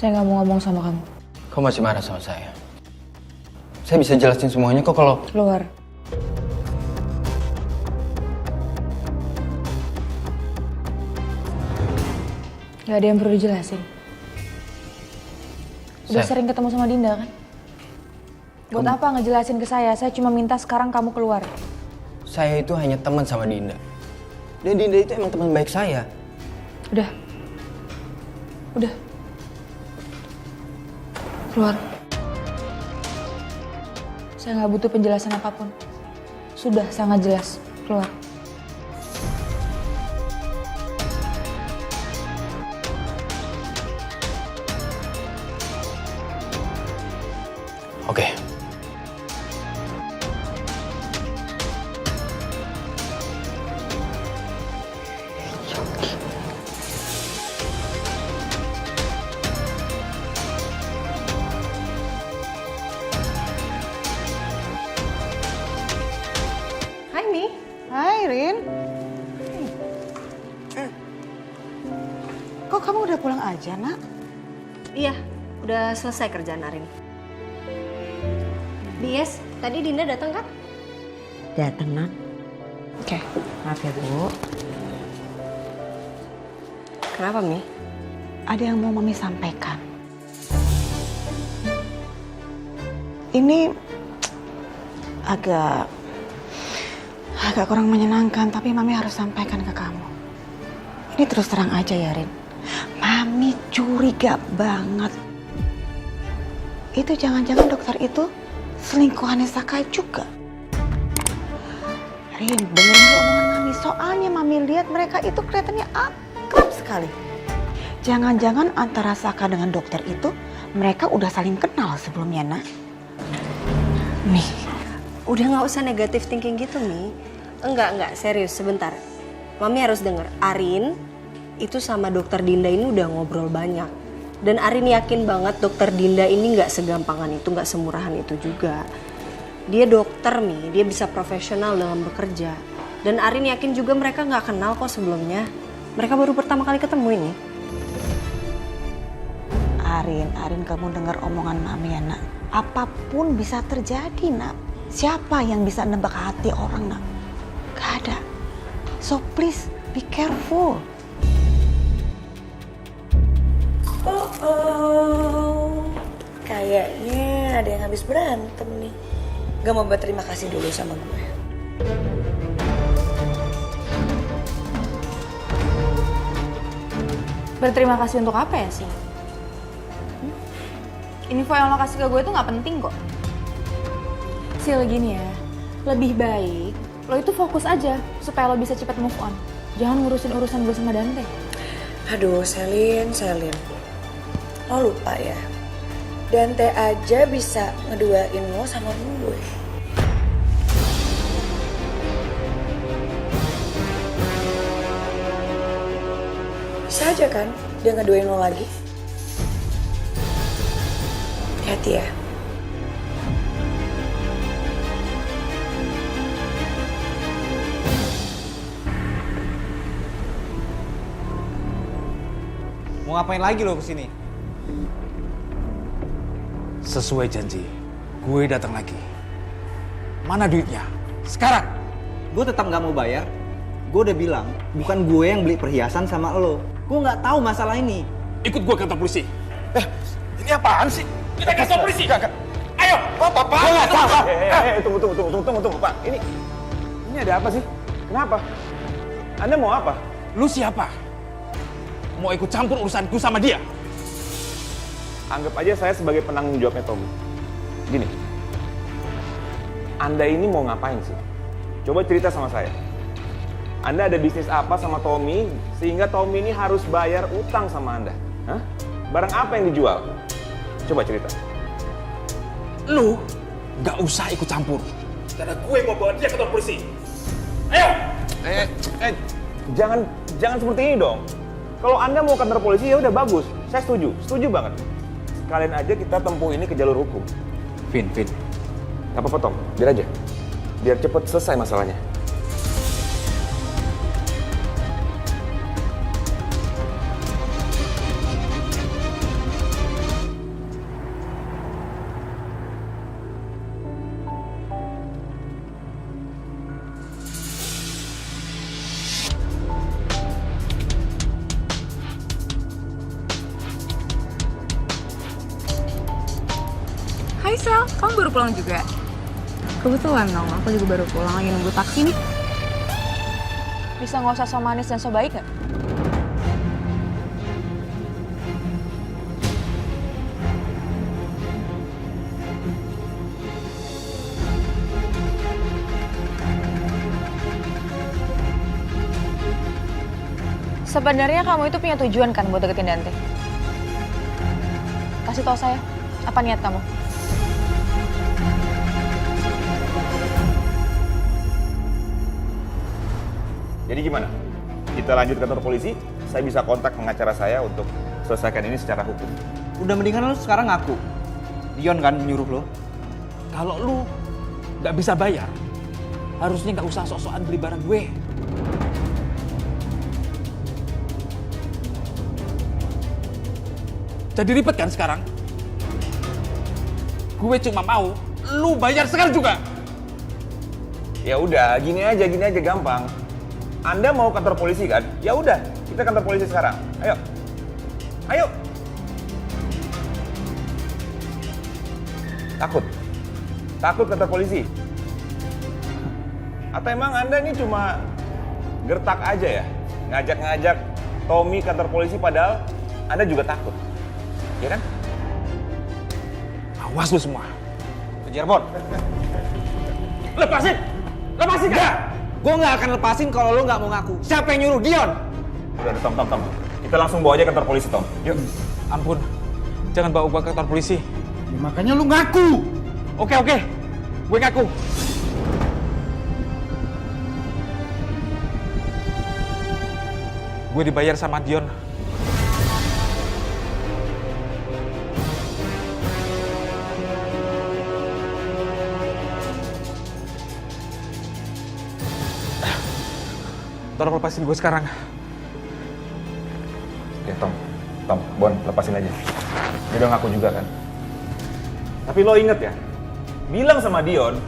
Saya nggak mau ngomong sama kamu. Kau masih marah sama saya? Saya bisa jelasin semuanya kok kalau... Keluar. Gak ada yang perlu dijelasin. Udah sering ketemu sama Dinda kan? Buat apa ngejelasin ke saya? Saya cuma minta sekarang kamu keluar. Saya itu hanya teman sama Dinda. Dan Dinda itu emang teman baik saya. Udah. Udah. Keluar. Saya nggak butuh penjelasan apapun. Sudah sangat jelas. Keluar. Oke. Hai Mi. Hai Rin. Kok kamu udah pulang aja, Nak? Iya, udah selesai kerjaan Arin. Bies, tadi Dinda datang kan? Dateng, Nak. Oke. Maaf ya, Bu. Kenapa Mi? Ada yang mau Mami sampaikan. Ini agak kurang menyenangkan, tapi Mami harus sampaikan ke kamu. Ini terus terang aja ya, Rin. Mami curiga banget. Itu jangan-jangan dokter itu selingkuhannya Sakai juga. Rin, dengerin dulu omongan Mami. Soalnya Mami lihat mereka itu kelihatannya akrab sekali. Jangan-jangan antara Saka dengan dokter itu mereka udah saling kenal sebelumnya, Nak. Mi, udah nggak usah negatif thinking gitu Mi. Enggak, serius, sebentar. Mami harus denger, Arin itu sama dokter Dinda ini udah ngobrol banyak. Dan Arin yakin banget dokter Dinda ini nggak segampangan itu, nggak semurahan itu juga. Dia dokter Mi, dia bisa profesional dalam bekerja. Dan Arin yakin juga mereka nggak kenal kok sebelumnya. Mereka baru pertama kali ketemu ini. Arin, kamu dengar omongan Mami ya, Nak. Apapun bisa terjadi, Nak. Siapa yang bisa nebak hati orang, Nak? Gak ada. So please, be careful. Oh, kayaknya ada yang habis berantem nih. Gak mau berterima kasih dulu sama gue. Berterima kasih untuk apa ya sih? Info yang lo kasih ke gue tuh nggak penting kok. Sil, gini ya, lebih baik lo itu fokus aja supaya lo bisa cepat move on. Jangan ngurusin urusan gue sama Dante. Aduh, Selin. Lo lupa ya? Dante aja bisa ngeduain lo sama gue. Bisa aja kan dia ngeduain lo lagi? Hati-hati ya. Mau ngapain lagi lo kesini? Sesuai janji, gue datang lagi. Mana duitnya? Sekarang! Gue tetap nggak mau bayar. Gue udah bilang, bukan gue yang beli perhiasan sama lo. Gue nggak tahu masalah ini. Ikut gue ke kantor polisi. Ini apaan sih? Kita ke kantor polisi! Ayo! Pak! Tunggu, Pak. Ini ada apa sih? Kenapa? Anda mau apa? Lu siapa? Mau ikut campur urusanku sama dia? Anggap aja saya sebagai penanggung jawabnya Tommy. Gini, Anda ini mau ngapain sih? Coba cerita sama saya. Anda ada bisnis apa sama Tommy sehingga Tommy ini harus bayar utang sama Anda? Hah? Barang apa yang dijual? Coba cerita. Lu gak usah ikut campur. Karena gue mau bawa dia ke kantor polisi. Ayo! Jangan seperti ini dong. Kalau Anda mau ke kantor polisi ya udah bagus. Saya setuju banget. Sekalian aja kita tempuh ini ke jalur hukum. Vin. Gak apa-apa Tom, biar aja. Biar cepet selesai masalahnya. Hai Sel, kamu baru pulang juga? Kebetulan dong, aku juga baru pulang lagi nunggu taksi nih. Bisa nggak usah so manis dan so baik gak? Sebenarnya kamu itu punya tujuan kan buat deketin Dante? Kasih tau saya, apa niat kamu? Jadi gimana? Kita lanjut ke kantor polisi, saya bisa kontak pengacara saya untuk selesaikan ini secara hukum. Udah mendingan lu sekarang ngaku. Dion kan nyuruh lo. Kalau lu nggak bisa bayar, harusnya nggak usah sok-sokan beli barang gue. Jadi ribet kan sekarang? Gue cuma mau lu bayar sekarang juga. Ya udah, gini aja gampang. Anda mau kantor polisi kan? Ya udah, kita kantor polisi sekarang. Ayo. Ayo. Takut kantor polisi. Atau emang Anda ini cuma gertak aja ya? Ngajak-ngajak Tommy kantor polisi padahal Anda juga takut. Ya kan? Awas lu semua. Kejar Bon. Lepasin Enggak! Gue nggak akan lepasin kalau lo nggak mau ngaku. Siapa yang nyuruh? Dion! Udah, Tom. Kita langsung bawa aja kantor polisi, Tom. Yuk. Ampun, jangan bawa gue ke kantor polisi. Makanya lu ngaku. Oke, gue ngaku. Gue dibayar sama Dion. Tolong lepasin gue sekarang. Oke, Tom, Bon, lepasin aja. Dia udah ngaku juga kan. Tapi lo inget ya, bilang sama Dion,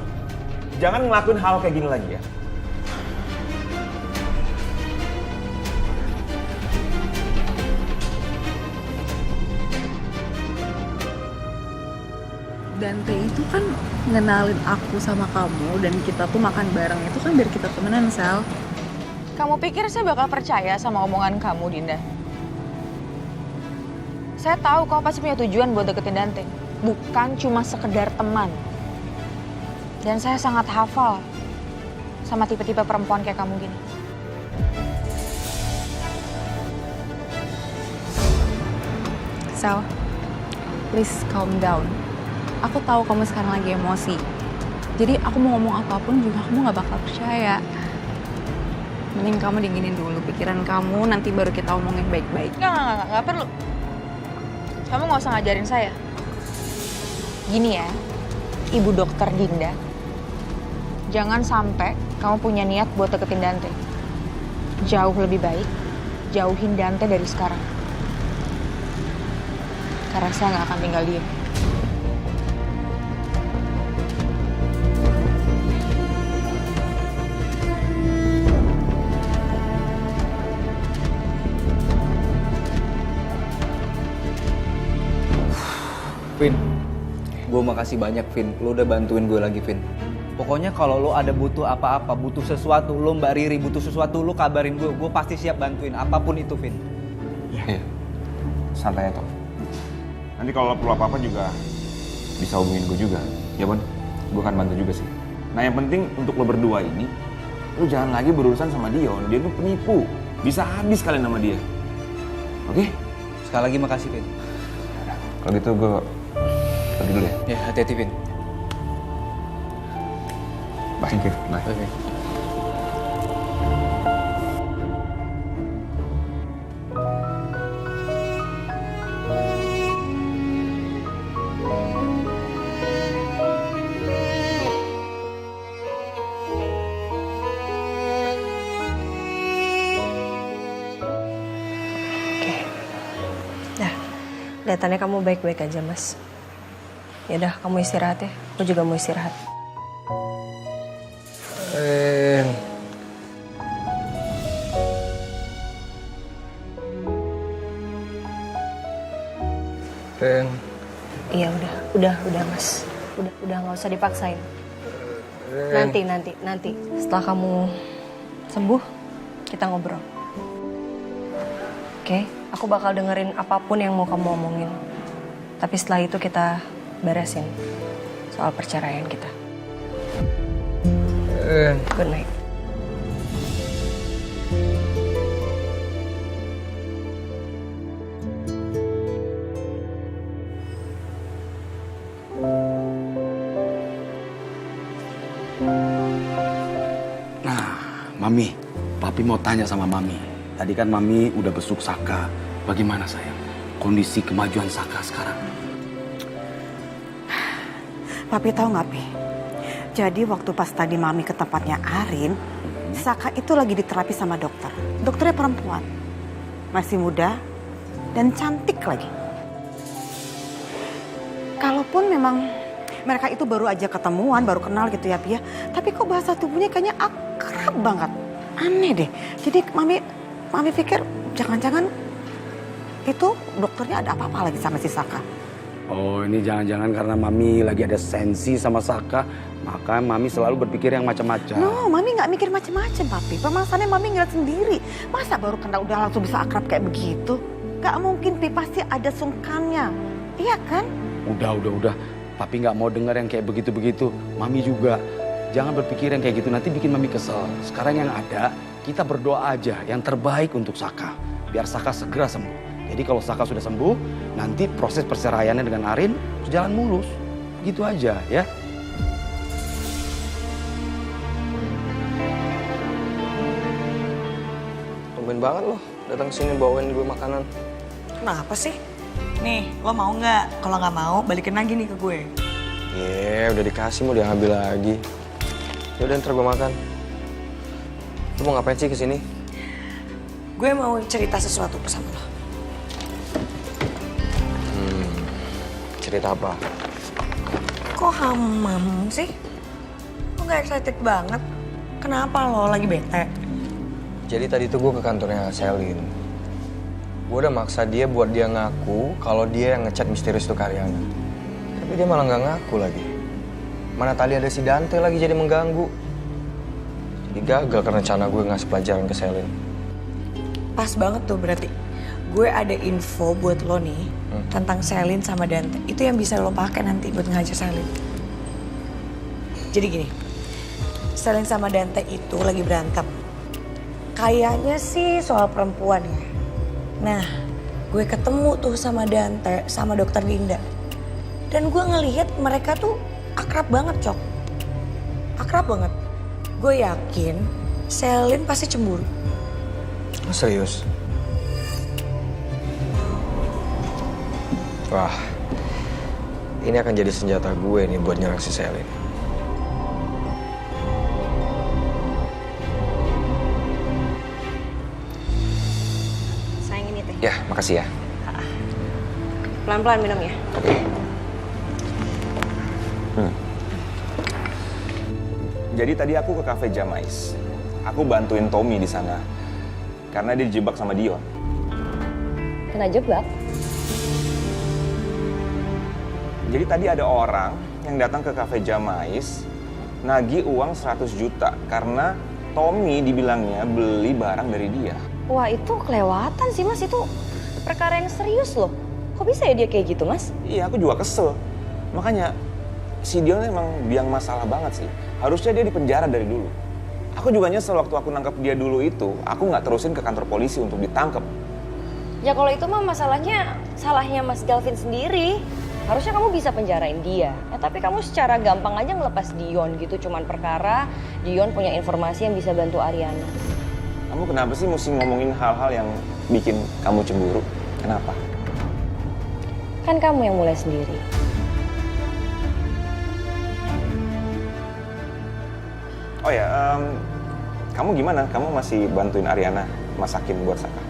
jangan ngelakuin hal kayak gini lagi ya. Dante itu kan ngenalin aku sama kamu dan kita tuh makan bareng itu kan biar kita temenan, Sel. Kamu pikir saya bakal percaya sama omongan kamu, Dinda? Saya tahu kamu pasti punya tujuan buat deketin Dante. Bukan cuma sekedar teman. Dan saya sangat hafal sama tipe-tipe perempuan kayak kamu gini. Sel, please calm down. Aku tahu kamu sekarang lagi emosi. Jadi aku mau ngomong apapun juga kamu gak bakal percaya. Mending kamu dinginin dulu pikiran kamu, nanti baru kita omongin baik-baik. Nggak perlu. Kamu nggak usah ngajarin saya. Gini ya, Ibu Dokter Dinda. Jangan sampai kamu punya niat buat deketin Dante. Jauh lebih baik, jauhin Dante dari sekarang. Karena saya nggak akan tinggal diam. Vin, gue makasih banyak Vin, lo udah bantuin gue lagi Vin. Pokoknya kalau lo ada butuh apa-apa, butuh sesuatu, lo Mbak Riri butuh sesuatu, lo kabarin gue pasti siap bantuin apapun itu Vin. Iya. Santai ya, Tom. Nanti kalau perlu apa-apa juga bisa hubungin gue juga. Ya, Bon. Gue akan bantu juga sih. Nah, yang penting untuk lo berdua ini, lo jangan lagi berurusan sama Dion. Dia tuh penipu. Bisa habis kalian sama dia. Oke? Sekali lagi makasih Vin. Kalau gitu gue pergi dulu ya. Ya, hati-hati Vin. Bye. Thank you. Bye. Oke. Kelihatannya kamu baik-baik aja, Mas. Yaudah, kamu istirahat ya. Aku juga mau istirahat. Ren. Iya, udah, Mas. udah nggak usah dipaksain. Nanti setelah kamu sembuh kita ngobrol. Oke, aku bakal dengerin apapun yang mau kamu omongin. Tapi setelah itu kita beresin soal perceraian kita. Good night. Mami, Papi mau tanya sama Mami. Tadi kan Mami udah besuk Saka. Bagaimana sayang? Kondisi kemajuan Saka sekarang? Papi tahu nggak, Pi? Jadi waktu pas tadi Mami ke tempatnya Arin, Saka itu lagi diterapi sama dokter. Dokternya perempuan, masih muda dan cantik lagi. Kalaupun memang mereka itu baru aja ketemuan, baru kenal gitu ya, Pi ya. Tapi kok bahasa tubuhnya kayaknya akrab banget. Aneh deh. Jadi Mami pikir jangan-jangan itu dokternya ada apa-apa lagi sama si Saka. Oh, ini jangan-jangan karena Mami lagi ada sensi sama Saka, maka Mami selalu berpikir yang macam-macam. No, Mami nggak mikir macam-macam, Papi. Permasalahannya Mami ngeliat sendiri. Masa baru kenal udah langsung bisa akrab kayak begitu? Gak mungkin, Pi. Pasti ada sungkannya. Iya kan? Udah. Papi nggak mau dengar yang kayak begitu-begitu. Mami juga. Jangan berpikir yang kayak gitu, nanti bikin Mami kesel. Sekarang yang ada, kita berdoa aja yang terbaik untuk Saka. Biar Saka segera sembuh. Jadi kalau Saka sudah sembuh, nanti proses perceraiannya dengan Arin berjalan mulus. Gitu aja ya. Tumben banget loh datang sini bawain gue makanan. Kenapa sih? Nih, lo mau nggak? Kalau nggak mau, balikin lagi nih ke gue. Udah dikasih mau diambil lagi. Yaudah ntar gue makan. Lu mau ngapain sih kesini? Gue mau cerita sesuatu sama lo. Cerita apa? Kok hamam sih? Lo nggak excited banget? Kenapa lo lagi bete? Jadi tadi tuh gue ke kantornya Selin. Gue udah maksa dia buat dia ngaku kalau dia yang ngechat misterius tuh Karyana. Tapi dia malah nggak ngaku lagi. Mana tadi ada si Dante lagi jadi mengganggu. Jadi gagal karena rencana gue ngasih pelajaran ke Selin. Pas banget tuh berarti. Gue ada info buat lo nih tentang Selin sama Dante. Itu yang bisa lo pakai nanti buat ngajar Selin. Jadi gini, Selin sama Dante itu lagi berantem. Kayaknya sih soal perempuan ya. Nah, gue ketemu tuh sama Dante sama dokter Dinda. Dan gue ngelihat mereka tuh akrab banget, Cok. Akrab banget. Gue yakin Selin pasti cemburu. Oh, serius? Wah, ini akan jadi senjata gue nih buat nyerang si Selin. Sayang ini teh. Ya, makasih ya. Pelan-pelan minum ya. Oke. Jadi tadi aku ke cafe Jamais. Aku bantuin Tommy di sana. Karena dia dijebak sama Dion. Kena jebak? Jadi tadi ada orang yang datang ke cafe Jamais nagih uang 100 juta karena Tommy dibilangnya beli barang dari dia. Wah, itu kelewatan sih, Mas. Itu perkara yang serius loh. Kok bisa ya dia kayak gitu, Mas? Iya, aku juga kesel. Makanya si Dion emang biang masalah banget sih. Harusnya dia dipenjara dari dulu. Aku juga nyesel waktu aku nangkap dia dulu itu, aku nggak terusin ke kantor polisi untuk ditangkap. Ya kalau itu mah masalahnya salahnya Mas Galvin sendiri. Harusnya kamu bisa penjarain dia. Tapi kamu secara gampang aja ngelepas Dion gitu. Cuman perkara Dion punya informasi yang bisa bantu Ariana. Kamu kenapa sih mesti ngomongin hal-hal yang bikin kamu cemburu? Kenapa? Kan kamu yang mulai sendiri. Oh ya, kamu gimana? Kamu masih bantuin Ariana masakin buat Saka?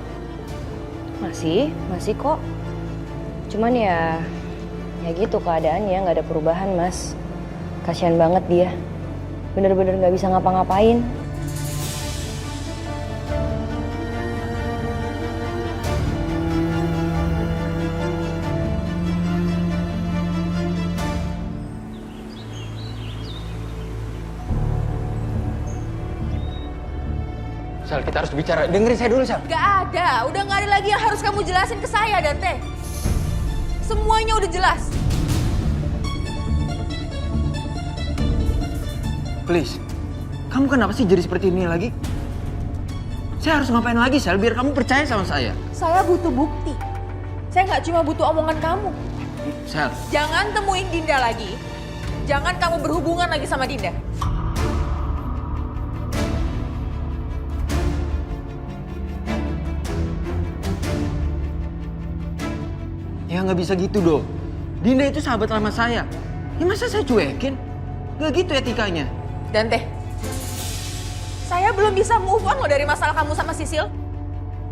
Masih kok. Cuman ya gitu keadaannya, nggak ada perubahan, Mas. Kasian banget dia. Bener-bener nggak bisa ngapa-ngapain. Sal, kita harus bicara. Dengerin saya dulu, Sal. Gak ada, udah gak ada lagi yang harus kamu jelasin ke saya, Dante. Semuanya udah jelas. Please, kamu kenapa sih jadi seperti ini lagi? Saya harus ngapain lagi, Sal, biar kamu percaya sama saya? Saya butuh bukti. Saya nggak cuma butuh omongan kamu. Sal. Jangan temuin Dinda lagi. Jangan kamu berhubungan lagi sama Dinda. Ya nggak bisa gitu dong. Dinda itu sahabat lama saya. Ya masa saya cuekin? Nggak gitu etikanya. Dante, saya belum bisa move on loh dari masalah kamu sama Sisil.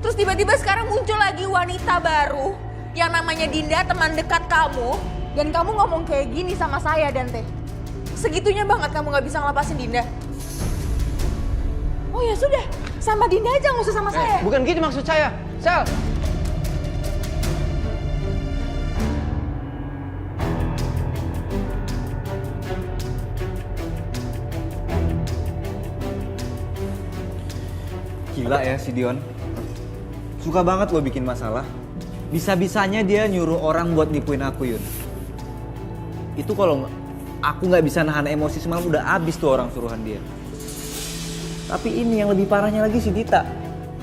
Terus tiba-tiba sekarang muncul lagi wanita baru yang namanya Dinda, teman dekat kamu. Dan kamu ngomong kayak gini sama saya, Dante. Segitunya banget kamu nggak bisa ngelepasin Dinda. Oh ya sudah, sama Dinda aja, nggak usah sama saya. Bukan gitu maksud saya. Sal. Gila ya si Dion. Suka banget lo bikin masalah. Bisa-bisanya dia nyuruh orang buat nipuin aku, Yun. Itu kalau aku nggak bisa nahan emosi semalam udah abis tuh orang suruhan dia. Tapi ini yang lebih parahnya lagi si Dita.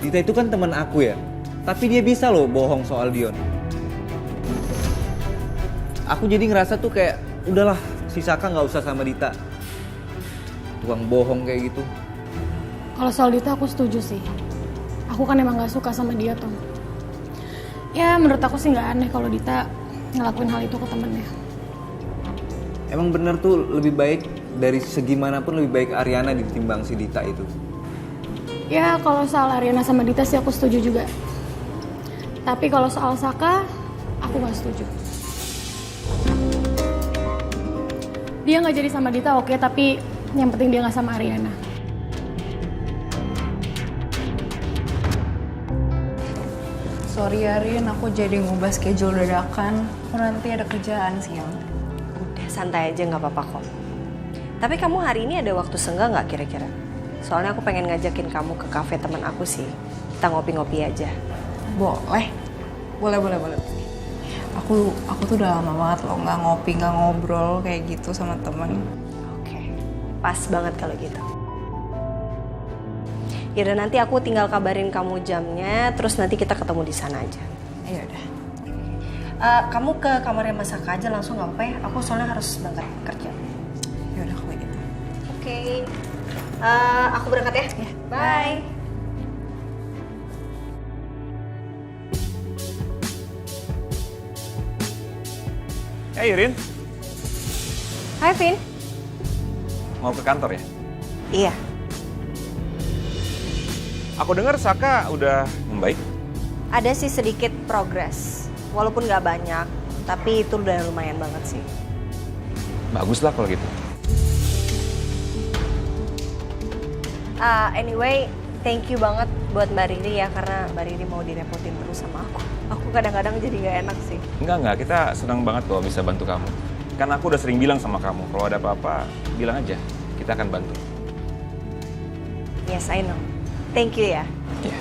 Dita itu kan teman aku ya. Tapi dia bisa loh bohong soal Dion. Aku jadi ngerasa tuh kayak udahlah si Saka nggak usah sama Dita. Tukang bohong kayak gitu. Kalau soal Dita aku setuju sih. Aku kan emang gak suka sama dia, Tom. Ya menurut aku sih gak aneh kalau Dita ngelakuin hal itu ke temennya. Emang bener tuh lebih baik dari segi manapun lebih baik Ariana ditimbang si Dita itu. Ya kalau soal Ariana sama Dita sih aku setuju juga. Tapi kalau soal Saka, aku gak setuju. Dia gak jadi sama Dita oke, tapi yang penting dia gak sama Ariana. Sorry ya Rin, aku jadi ngubah schedule dadakan. Aku nanti ada kerjaan siang. Udah santai aja, nggak apa-apa kok. Tapi kamu hari ini ada waktu senggang nggak kira-kira? Soalnya aku pengen ngajakin kamu ke kafe teman aku sih. Kita ngopi-ngopi aja. Boleh? Boleh. Aku tuh udah lama banget loh nggak ngopi, nggak ngobrol kayak gitu sama temen. Oke, pas banget kalau gitu. Yaudah nanti aku tinggal kabarin kamu jamnya, terus nanti kita ketemu di sana aja. Iya udah. Kamu ke kamarnya Mas Saka aja langsung nggak apa-apa ya? Aku soalnya harus berangkat kerja. Ya udah kalau gitu. Oke. Aku berangkat ya. Ya. Bye. Hey Irin, Hai Vin. mau ke kantor ya? Iya. Aku dengar Saka udah membaik. Ada sih sedikit progres, walaupun nggak banyak, tapi itu udah lumayan banget sih. Bagus lah kalau gitu. Anyway, thank you banget buat Mbak Riri ya, karena Mbak Riri mau direpotin terus sama aku. Aku kadang-kadang jadi nggak enak sih. Enggak, kita senang banget kalau bisa bantu kamu. Kan aku udah sering bilang sama kamu, kalau ada apa-apa, bilang aja. Kita akan bantu. Yes, I know. Thank you ya. Iya.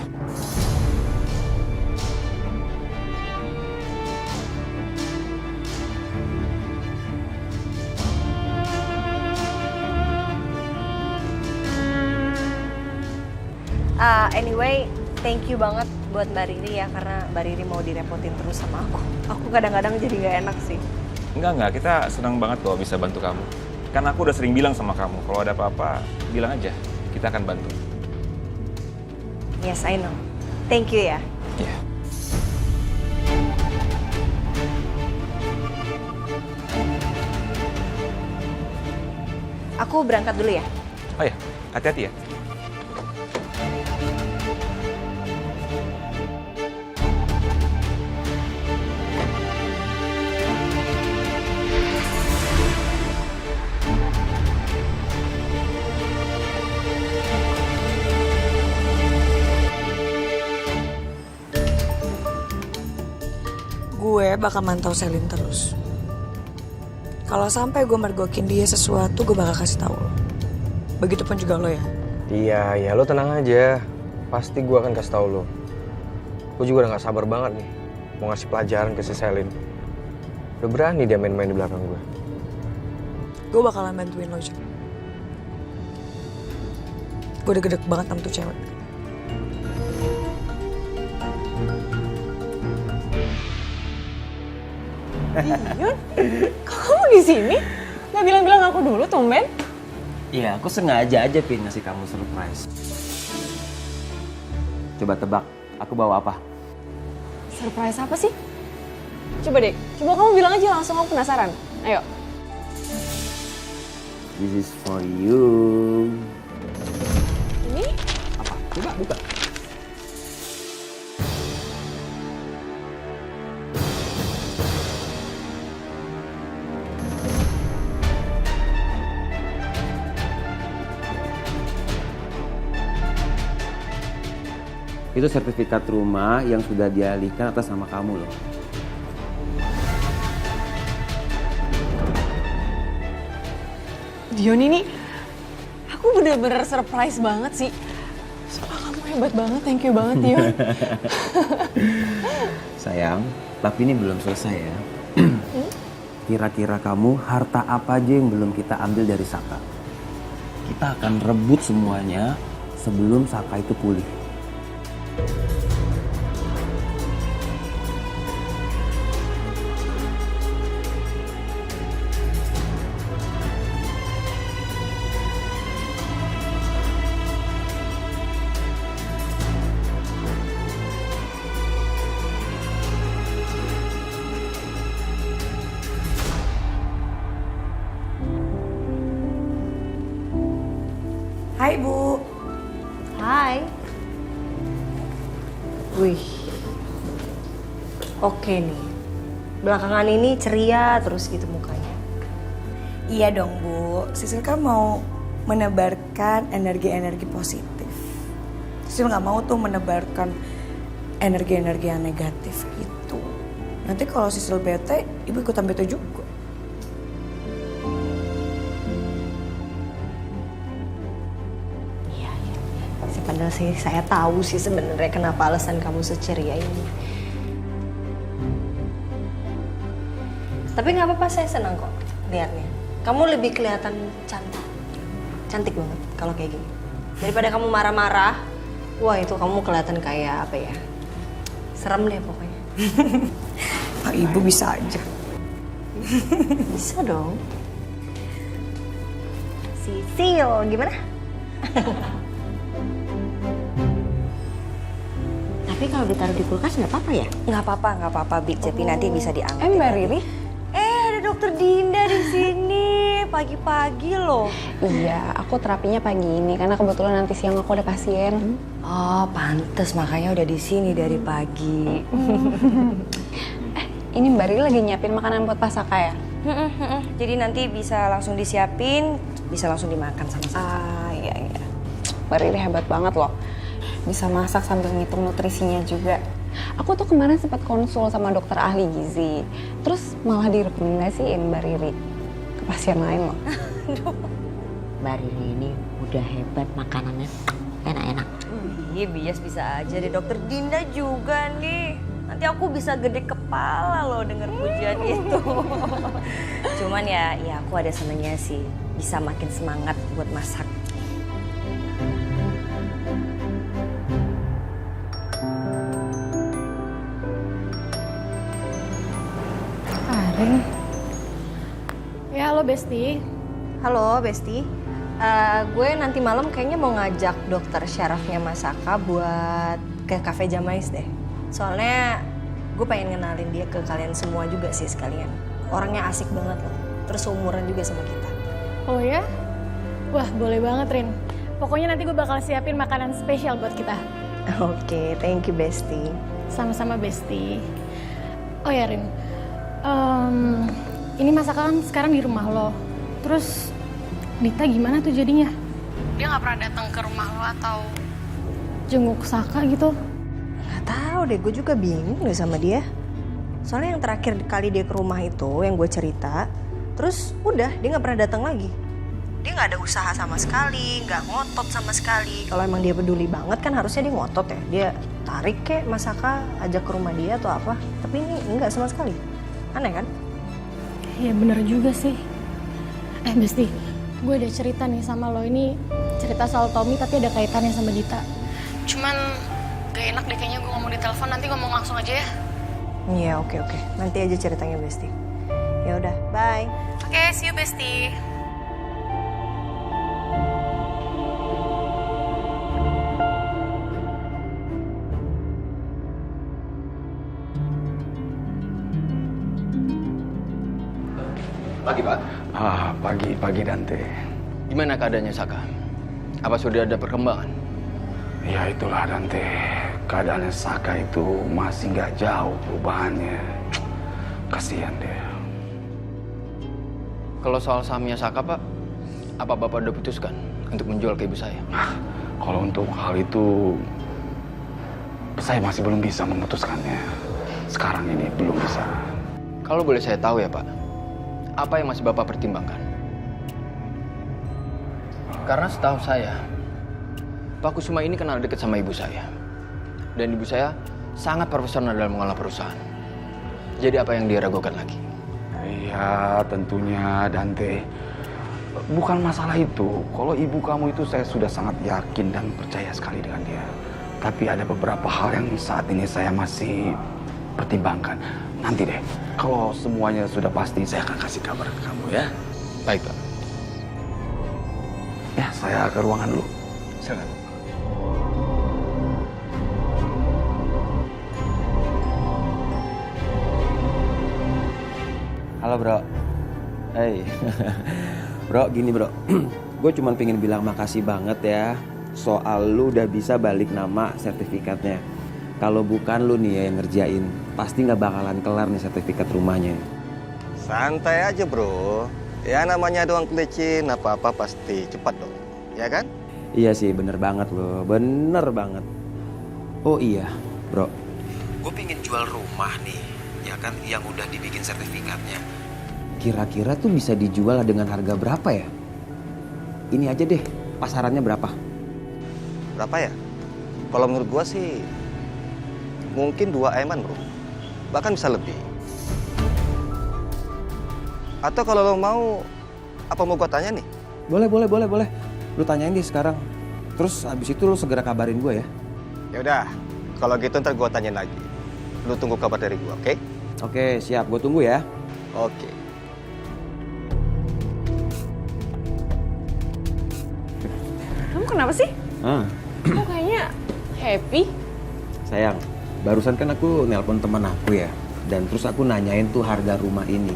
Anyway, thank you banget buat Mbak Riri ya, karena Mbak Riri mau direpotin terus sama aku. Aku kadang-kadang jadi nggak enak sih. Enggak, kita senang banget kalau bisa bantu kamu. Kan aku udah sering bilang sama kamu, kalau ada apa-apa, bilang aja. Kita akan bantu. Yes, I know. Thank you ya. Iya. Aku berangkat dulu ya. Oh ya, hati-hati ya. Gue bakal mantau Selin terus. Kalau sampai gue mergokin dia sesuatu, gue bakal kasih tahu lo. Begitupun juga lo ya. Iya, lo tenang aja. pasti gue akan kasih tau lo. Gue juga udah gak sabar banget nih mau ngasih pelajaran ke si Selin. Udah berani dia main-main di belakang gue. Gue bakalan bantuin lo, Jun. Gue udah gedek banget sama tuh cewek. Yun, kok kamu di sini? Gak bilang-bilang aku dulu, tumben? Iya, aku sengaja aja Pin ngasih kamu surprise. Coba tebak, aku bawa apa? Surprise apa sih? Coba deh, coba kamu bilang aja langsung, aku penasaran. Ayo. This is for you. Ini? Apa? Coba buka. Itu sertifikat rumah yang sudah dialihkan atas nama kamu loh. Dion ini, aku bener-bener surprise banget sih. Sumpah kamu hebat banget, thank you banget Dion. Sayang, tapi ini belum selesai ya. Kira-kira kamu harta apa aja yang belum kita ambil dari Saka? Kita akan rebut semuanya sebelum Saka itu pulih. Hai Bu. Hai. Wih. Oke nih. Belakangan ini ceria terus gitu mukanya. Iya dong Bu, Sisil kan mau menebarkan energi-energi positif. Sisil nggak mau tuh menebarkan energi-energi yang negatif gitu. Nanti kalau Sisil bete, Ibu ikutan bete juga. Padahal sih saya tahu sih sebenarnya kenapa alasan kamu seceria ini. Tapi nggak apa-apa, saya senang kok lihatnya. Kamu lebih kelihatan cantik banget kalau kayak gini. Daripada kamu marah-marah, wah itu kamu kelihatan kayak apa ya? Serem deh pokoknya. Pak Ibu bisa aja. Bisa dong. Sisil, gimana? Tapi kalau ditaruh di kulkas nggak apa-apa ya? Nggak apa-apa, Bi. Jadi nanti bisa diangkat. Mbak Riri? Ada Dokter Dinda di sini pagi-pagi loh. Iya, aku terapinya pagi ini karena kebetulan nanti siang aku ada pasien. Oh, pantes makanya udah di sini dari pagi. Ini Mbak Riri lagi nyiapin makanan buat Pak Saka ya? Jadi nanti bisa langsung disiapin, bisa langsung dimakan sama-sama. Iya. Mbak Riri hebat banget loh. Bisa masak sambil ngitung nutrisinya juga. Aku tuh kemarin sempat konsul sama dokter ahli gizi. Terus malah direkomendasiin Mbak Riri ke pasien lain loh. Mbak Riri ini udah hebat, makanannya enak-enak. Iya, bias bisa aja deh. Dokter Dinda juga nih. Nanti aku bisa gede kepala loh denger pujian itu. Cuman ya aku ada senengnya sih. Bisa makin semangat buat masak. Ya, halo Besti. Halo Besti. Gue nanti malam kayaknya mau ngajak dokter syarafnya Mas Saka buat ke cafe Jamais deh. Soalnya gue pengen ngenalin dia ke kalian semua juga sih sekalian. Orangnya asik banget loh. Terus umuran juga sama kita. Oh ya? Wah, boleh banget Rin. Pokoknya nanti gue bakal siapin makanan spesial buat kita. Oke, thank you Besti. Sama-sama Besti. Oh ya Rin, ini Mas Saka kan sekarang di rumah lo. Terus Dita gimana tuh jadinya? Dia nggak pernah datang ke rumah lo atau jenguk Saka gitu? Nggak tahu deh, gue juga bingung deh sama dia. Soalnya yang terakhir kali dia ke rumah itu, yang gue cerita, terus udah dia nggak pernah datang lagi. Dia nggak ada usaha sama sekali, nggak ngotot sama sekali. Kalau emang dia peduli banget kan harusnya dia ngotot ya. Dia tarik kek Mas Saka, ajak ke rumah dia atau apa. Tapi ini enggak sama sekali. Aneh kan? Iya bener juga sih. Besti, gue ada cerita nih sama lo. Ini cerita soal Tommy tapi ada kaitannya sama Dita. Cuman gak enak deh kayaknya gue ngomong di telepon, nanti ngomong langsung aja ya. Iya, oke. Nanti aja ceritanya, Besti. Ya udah, bye. Oke, see you Besti. Pagi, Pak. Pagi Dante. Gimana keadaannya Saka? Apa sudah ada perkembangan? Ya itulah Dante, keadaannya Saka itu masih nggak jauh perubahannya. Kasihan dia. Kalau soal sahamnya Saka, Pak, apa Bapak udah putuskan untuk menjual ke ibu saya? Kalau untuk hal itu, saya masih belum bisa memutuskannya. Sekarang ini belum bisa. Kalau boleh saya tahu ya, Pak, apa yang masih Bapak pertimbangkan? Karena setahu saya, Pak Kusuma ini kenal dekat sama ibu saya. Dan ibu saya sangat profesional dalam mengelola perusahaan. Jadi apa yang dia ragukan lagi? Iya, tentunya Dante. Bukan masalah itu. Kalau ibu kamu itu saya sudah sangat yakin dan percaya sekali dengan dia. Tapi ada beberapa hal yang saat ini saya masih pertimbangkan. Nanti deh, kalau semuanya sudah pasti saya akan kasih kabar ke kamu ya. Baik, Pak. Ya, saya ke ruangan dulu. Silakan. Halo bro. Hey. Bro, gini bro. Gue cuma pengen bilang makasih banget ya. Soal lu udah bisa balik nama sertifikatnya. Kalau bukan lu nih ya yang ngerjain, pasti nggak bakalan kelar nih sertifikat rumahnya. Santai aja bro. Ya namanya doang pelicin, apa-apa pasti cepat dong. Ya kan? Iya sih, bener banget loh. Bener banget. Oh iya, bro. Gue pengen jual rumah nih, ya kan, yang udah dibikin sertifikatnya. Kira-kira tuh bisa dijual dengan harga berapa ya? Ini aja deh, pasarannya berapa? Berapa ya? Kalau menurut gua sih mungkin 2 M-an bro. Bahkan bisa lebih. Atau kalau lo mau, apa mau gua tanya nih? Boleh. Lu tanyain deh sekarang. Terus habis itu lu segera kabarin gue ya. Ya udah, kalau gitu ntar gua tanyain lagi. Lu tunggu kabar dari gua, oke? Oke, siap. Gue tunggu ya. Oke. Kamu kenapa sih? Kamu kayaknya happy. Sayang, barusan kan aku nelpon teman aku ya. Dan terus aku nanyain tuh harga rumah ini.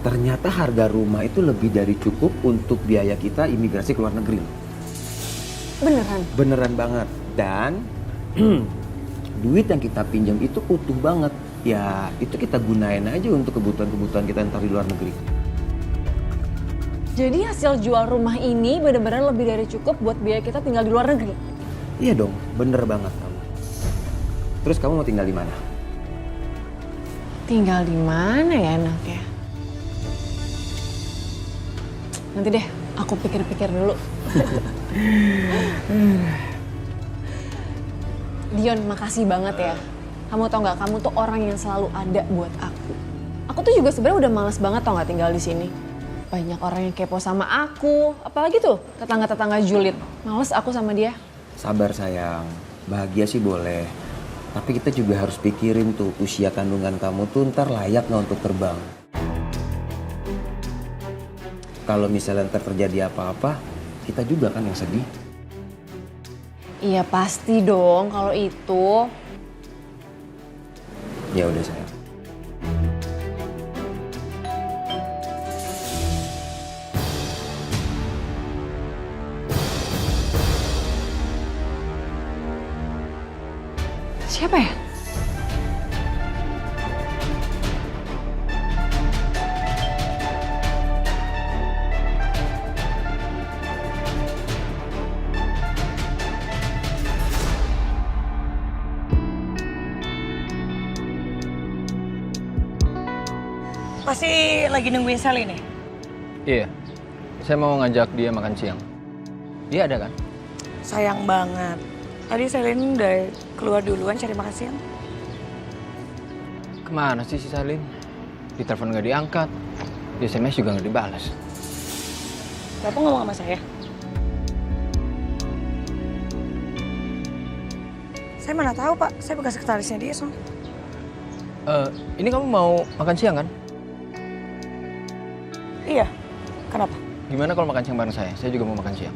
Ternyata harga rumah itu lebih dari cukup untuk biaya kita imigrasi ke luar negeri. Beneran? Beneran banget. Dan duit yang kita pinjam itu utuh banget. Ya itu kita gunain aja untuk kebutuhan-kebutuhan kita ntar di luar negeri. Jadi hasil jual rumah ini benar-benar lebih dari cukup buat biaya kita tinggal di luar negeri? Iya dong, bener banget kamu. Terus kamu mau tinggal di mana? Tinggal di mana ya enaknya? Nanti deh, aku pikir-pikir dulu. Dion, makasih banget ya. Kamu tau nggak, kamu tuh orang yang selalu ada buat aku. Aku tuh juga sebenarnya udah males banget tau nggak tinggal di sini. Banyak orang yang kepo sama aku, apalagi tuh tetangga-tetangga julid. Males aku sama dia. Sabar sayang, bahagia sih boleh. Tapi kita juga harus pikirin tuh usia kandungan kamu tuh ntar layak nggak untuk terbang. Kalau misalnya ntar terjadi apa-apa, kita juga kan yang sedih. Iya pasti dong kalau itu. Ya udah sayang. Siapa ya? Masih lagi nungguin Sally nih? Iya. Saya mau ngajak dia makan siang. Dia ada kan? Sayang banget. Tadi Selin udah keluar duluan cari makan siang. Kemana sih si Salin? Di telepon nggak diangkat, di SMS juga nggak dibalas. Bapak ngomong sama saya? Saya mana tahu Pak, saya bekas sekretarisnya dia soalnya. Ini kamu mau makan siang kan? Iya, kenapa? Gimana kalau makan siang bareng saya? Saya juga mau makan siang.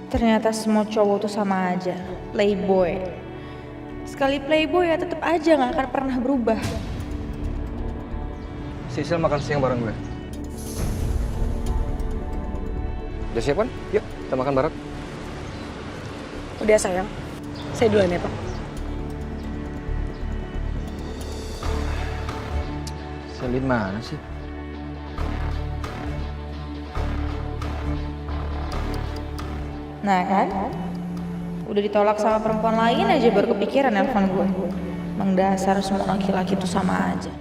Ternyata semua cowok tuh sama aja, playboy. Sekali playboy ya tetap aja nggak akan pernah berubah. Sisil makan siang bareng gue. Udah siap kan? Yuk, kita makan bareng. Udah sayang, saya duluan ya Pak. Selin mana sih? Nah kan? Udah ditolak sama perempuan lain aja baru kepikiran nelfon gue. Emang dasar semua laki-laki tuh sama aja.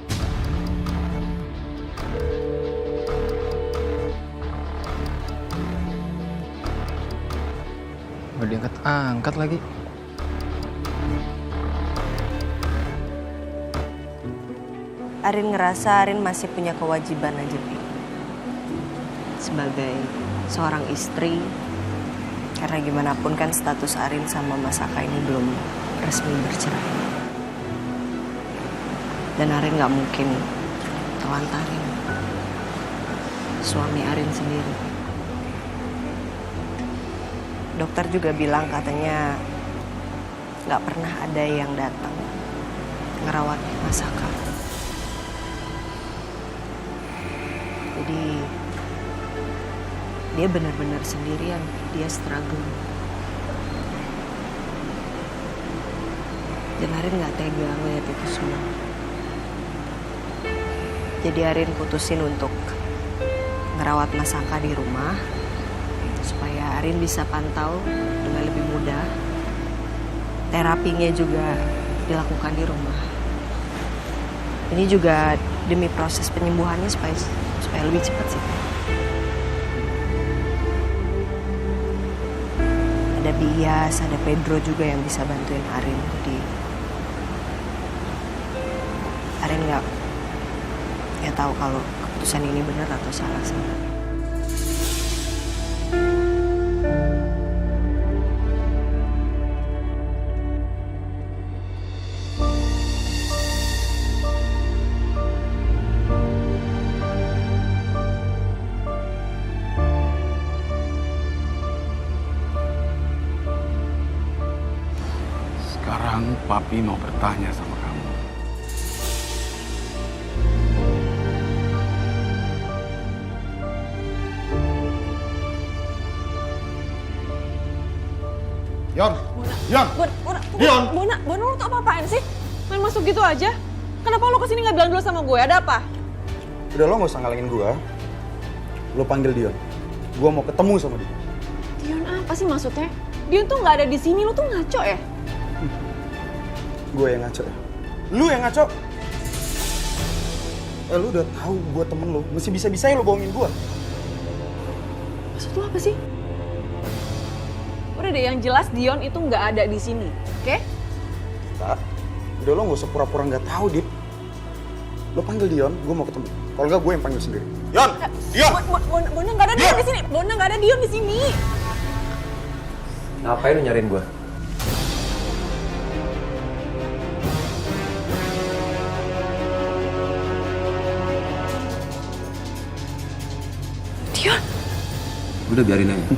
Gak diangkat-angkat lagi. Arin ngerasa Arin masih punya kewajiban aja, Pi. Sebagai seorang istri, karena gimana pun kan status Arin sama Mas Aka ini belum resmi bercerai. Dan Arin gak mungkin telantarin suami Arin sendiri. Dokter juga bilang katanya gak pernah ada yang datang ngerawat Mas Aka. Jadi dia benar-benar sendirian, dia struggle. Dan Arin gak tega ngeliat itu semua. Jadi Arin putusin untuk ngerawat Mas Aka di rumah supaya Arin bisa pantau dengan lebih mudah. Terapinya juga dilakukan di rumah. Ini juga demi proses penyembuhannya supaya lebih cepat sih. Ada Bias, ada Pedro juga yang bisa bantuin Arin. Jadi Arin nggak tahu kalau keputusan ini benar atau salah sebenarnya. Sekarang Papi mau bertanya sama kamu. Yon, Yon, Yon. Bona, lu tuh apa-apaan sih? Main masuk gitu aja? Kenapa lu kesini nggak bilang dulu sama gue? Ada apa? Udah lo gak usah ngalengin gue. Lo panggil Dion. Gue mau ketemu sama dia. Dion apa sih maksudnya? Dion tuh nggak ada di sini, lu tuh ngaco ya? Gue yang ngaco ya? Lu yang ngaco? Lu udah tahu gue temen lo, masih bisa-bisanya lo bohongin gue. Maksud lu apa sih? Udah deh, yang jelas Dion itu nggak ada di sini, oke? Tak, udah lo gak usah pura-pura gak tahu, Dit. Lo panggil Dion, gue mau ketemu. Kalau enggak, gue yang panggil sendiri. Yon! Dion! Bona nggak ada Dion di sini. Bona nggak ada Dion di sini. Ngapain lu nyariin gue? Dion! Udah biarin aja.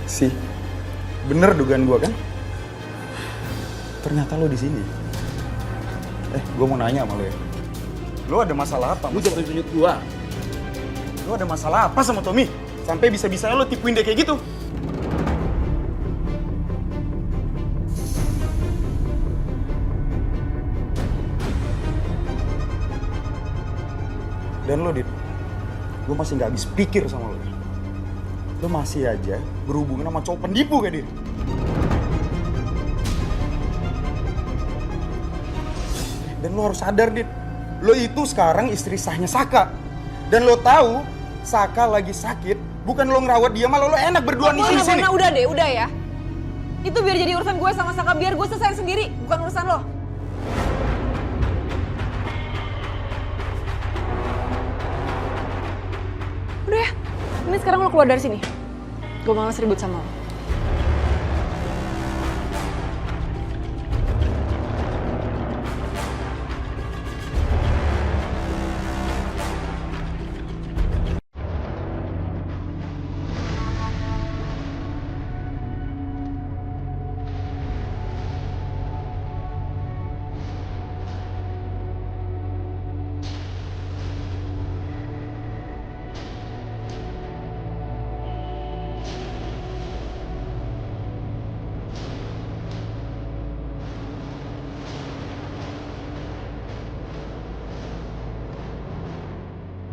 Sih, bener dugaan gue kan? Ternyata lo di sini. Gue mau nanya sama lo ya. Lo ada masalah apa? Lu jangan tunjuk gua. Lo ada masalah apa sama Tommy? Sampai bisa-bisanya lo tipuin dia kayak gitu? Dan lo, Dit, gue masih nggak habis pikir sama lo. Lo masih aja berhubungan sama cowok penipu kayak dia. Dan lo harus sadar, Dit. Lo itu sekarang istri sahnya Saka. Dan lo tahu Saka lagi sakit, bukan lo ngerawat dia, malah lo enak berdua di sini. Udah deh, udah ya. Itu biar jadi urusan gue sama Saka, biar gue selesai sendiri, bukan urusan lo. Udah ya, ini sekarang lo keluar dari sini. Gue malas ribut sama lo.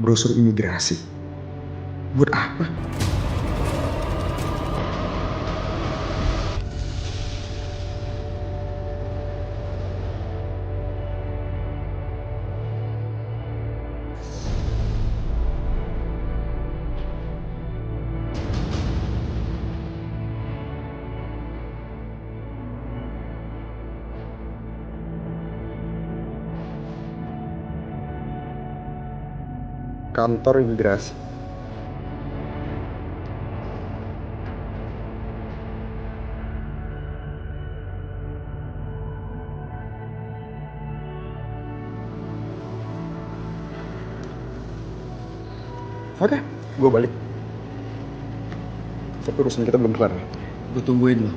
Brosur imigrasi. Buat apa? Kantor imigrasi. Oke, gue balik. Tapi urusan kita belum kelar nih. Gue tungguin lo.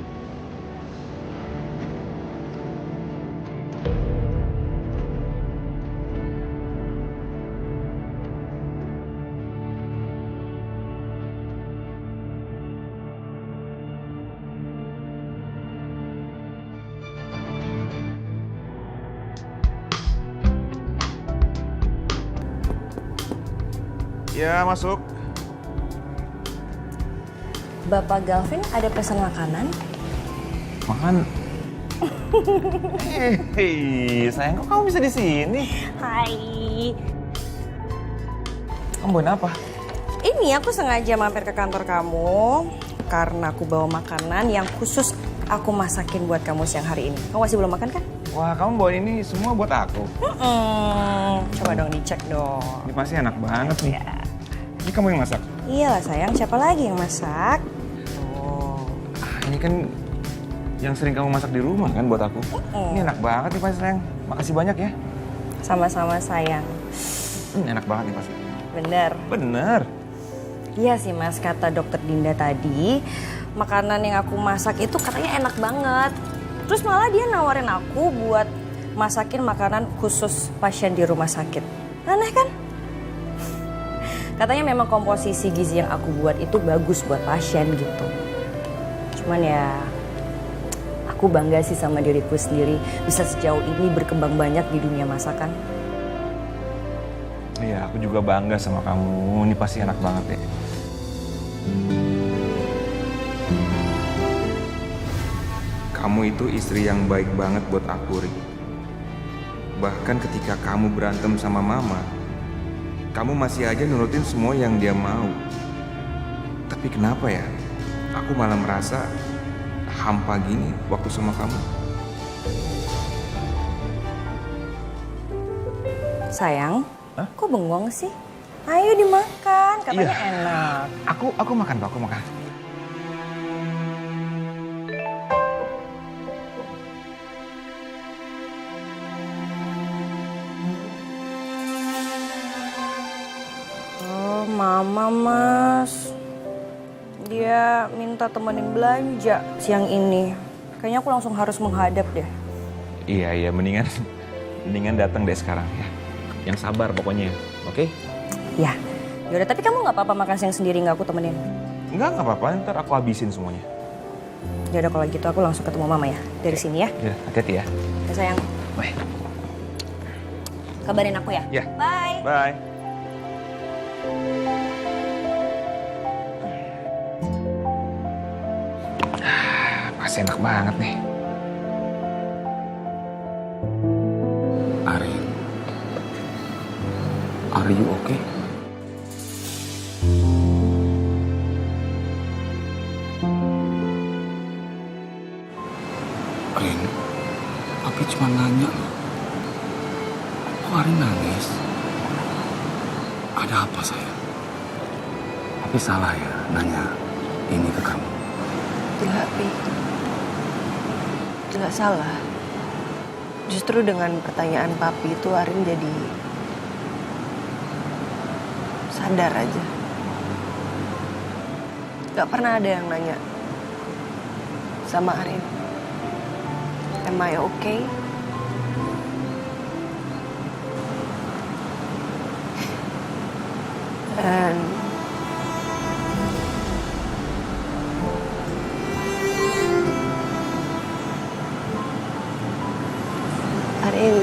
Ya, masuk. Bapak Galvin ada pesan makanan? Makan. Hei, sayang, kok kamu bisa di sini? Hai. Kamu bawain apa? Ini aku sengaja mampir ke kantor kamu karena aku bawa makanan yang khusus aku masakin buat kamu siang hari ini. Kamu masih belum makan kan? Wah, kamu bawain ini semua buat aku. Coba dong dicek dong. Ini pasti enak banget nih. Ya. Ini kamu yang masak? Iyalah sayang, siapa lagi yang masak? Ini kan yang sering kamu masak di rumah kan buat aku. Ini enak banget nih pasti sayang. Makasih banyak ya. Sama-sama sayang. Enak banget nih pasti. Bener. Bener. Iya sih mas, kata dokter Dinda tadi, makanan yang aku masak itu katanya enak banget. Terus malah dia nawarin aku buat masakin makanan khusus pasien di rumah sakit. Aneh kan? Katanya memang komposisi gizi yang aku buat itu bagus buat pasien gitu. Cuman ya, aku bangga sih sama diriku sendiri bisa sejauh ini berkembang banyak di dunia masakan. Iya, aku juga bangga sama kamu. Ini pasti enak banget deh. Kamu itu istri yang baik banget buat aku, Rik. Bahkan ketika kamu berantem sama mama, kamu masih aja nurutin semua yang dia mau. Tapi kenapa ya? Aku malah merasa hampa gini waktu sama kamu. Sayang, kok bengong sih? Ayo dimakan, katanya enak. Aku makan kok, aku makan. Oh, mama mas. Dia minta temenin belanja siang ini. Kayaknya aku langsung harus menghadap deh. Iya, mendingan datang deh sekarang ya. Yang sabar pokoknya, oke? Ya, yaudah tapi kamu nggak apa-apa makan siang sendiri nggak aku temenin? Nggak apa-apa, ntar aku habisin semuanya. Yaudah kalau gitu aku langsung ketemu mama ya, dari sini ya. Ya, hati-hati ya. Ya sayang. Bye. Kabarin aku ya. Ya. Bye. Bye. Pasti enak banget nih. Arin, Are you okay? Rin, papi cuma nanya loh. Kok Arin nangis? Ada apa sayang? Papi salah ya nanya ini ke kamu. Enggak, Pi. Enggak salah. Justru dengan pertanyaan papi itu Arin jadi sadar aja. Gak pernah ada yang nanya sama Arin, am I okay? Dan Arin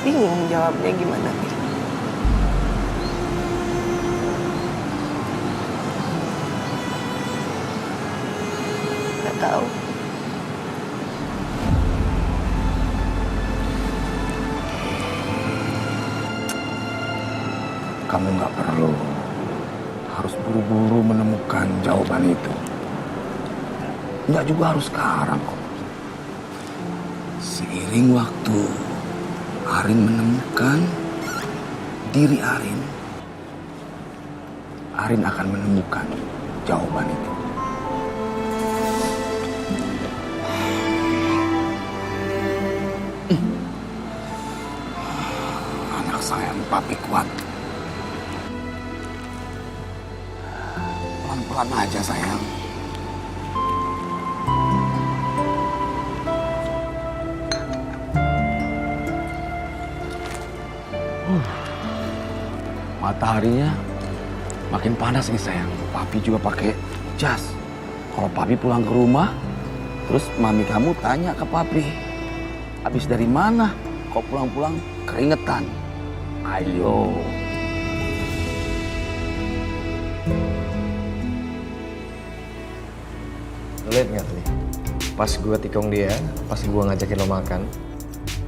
bingung jawabnya gimana, Pi. Gak tahu. Kamu nggak perlu harus buru-buru menemukan jawaban itu. Nggak juga harus sekarang kok. Seiring waktu Arin menemukan diri Arin akan menemukan jawaban itu. Anak sayang papi kuat. Pelan-pelan aja sayang. Mataharinya makin panas nih sayang. Papi juga pakai jas. Kalau papi pulang ke rumah, terus mami kamu tanya ke papi, habis dari mana? Kok pulang-pulang keringetan? Ayo. Lo liat gak tadi? Pas gue tikung dia, pas gue ngajakin lo makan,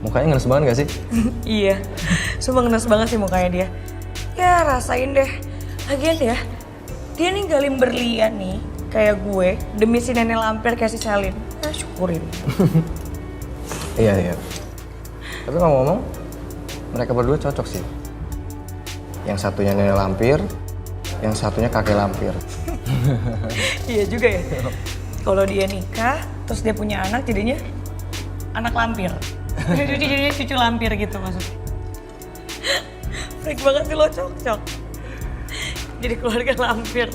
mukanya ngenes banget gak sih? Iya, sumpah ngenes banget sih mukanya dia. Ya rasain deh. Lagian ya, dia ninggalin berlian nih, kayak gue, demi si nenek lampir kayak si Selin. Ya syukurin. Iya. Tapi ngomong-ngomong, mereka berdua cocok sih. Yang satunya nenek lampir, yang satunya kakek lampir. Iya juga ya. Kalau dia nikah, terus dia punya anak, jadinya anak lampir. Jadinya cucu lampir gitu maksudnya. Freak banget sih lo, cocok. Jadi keluarga lampir.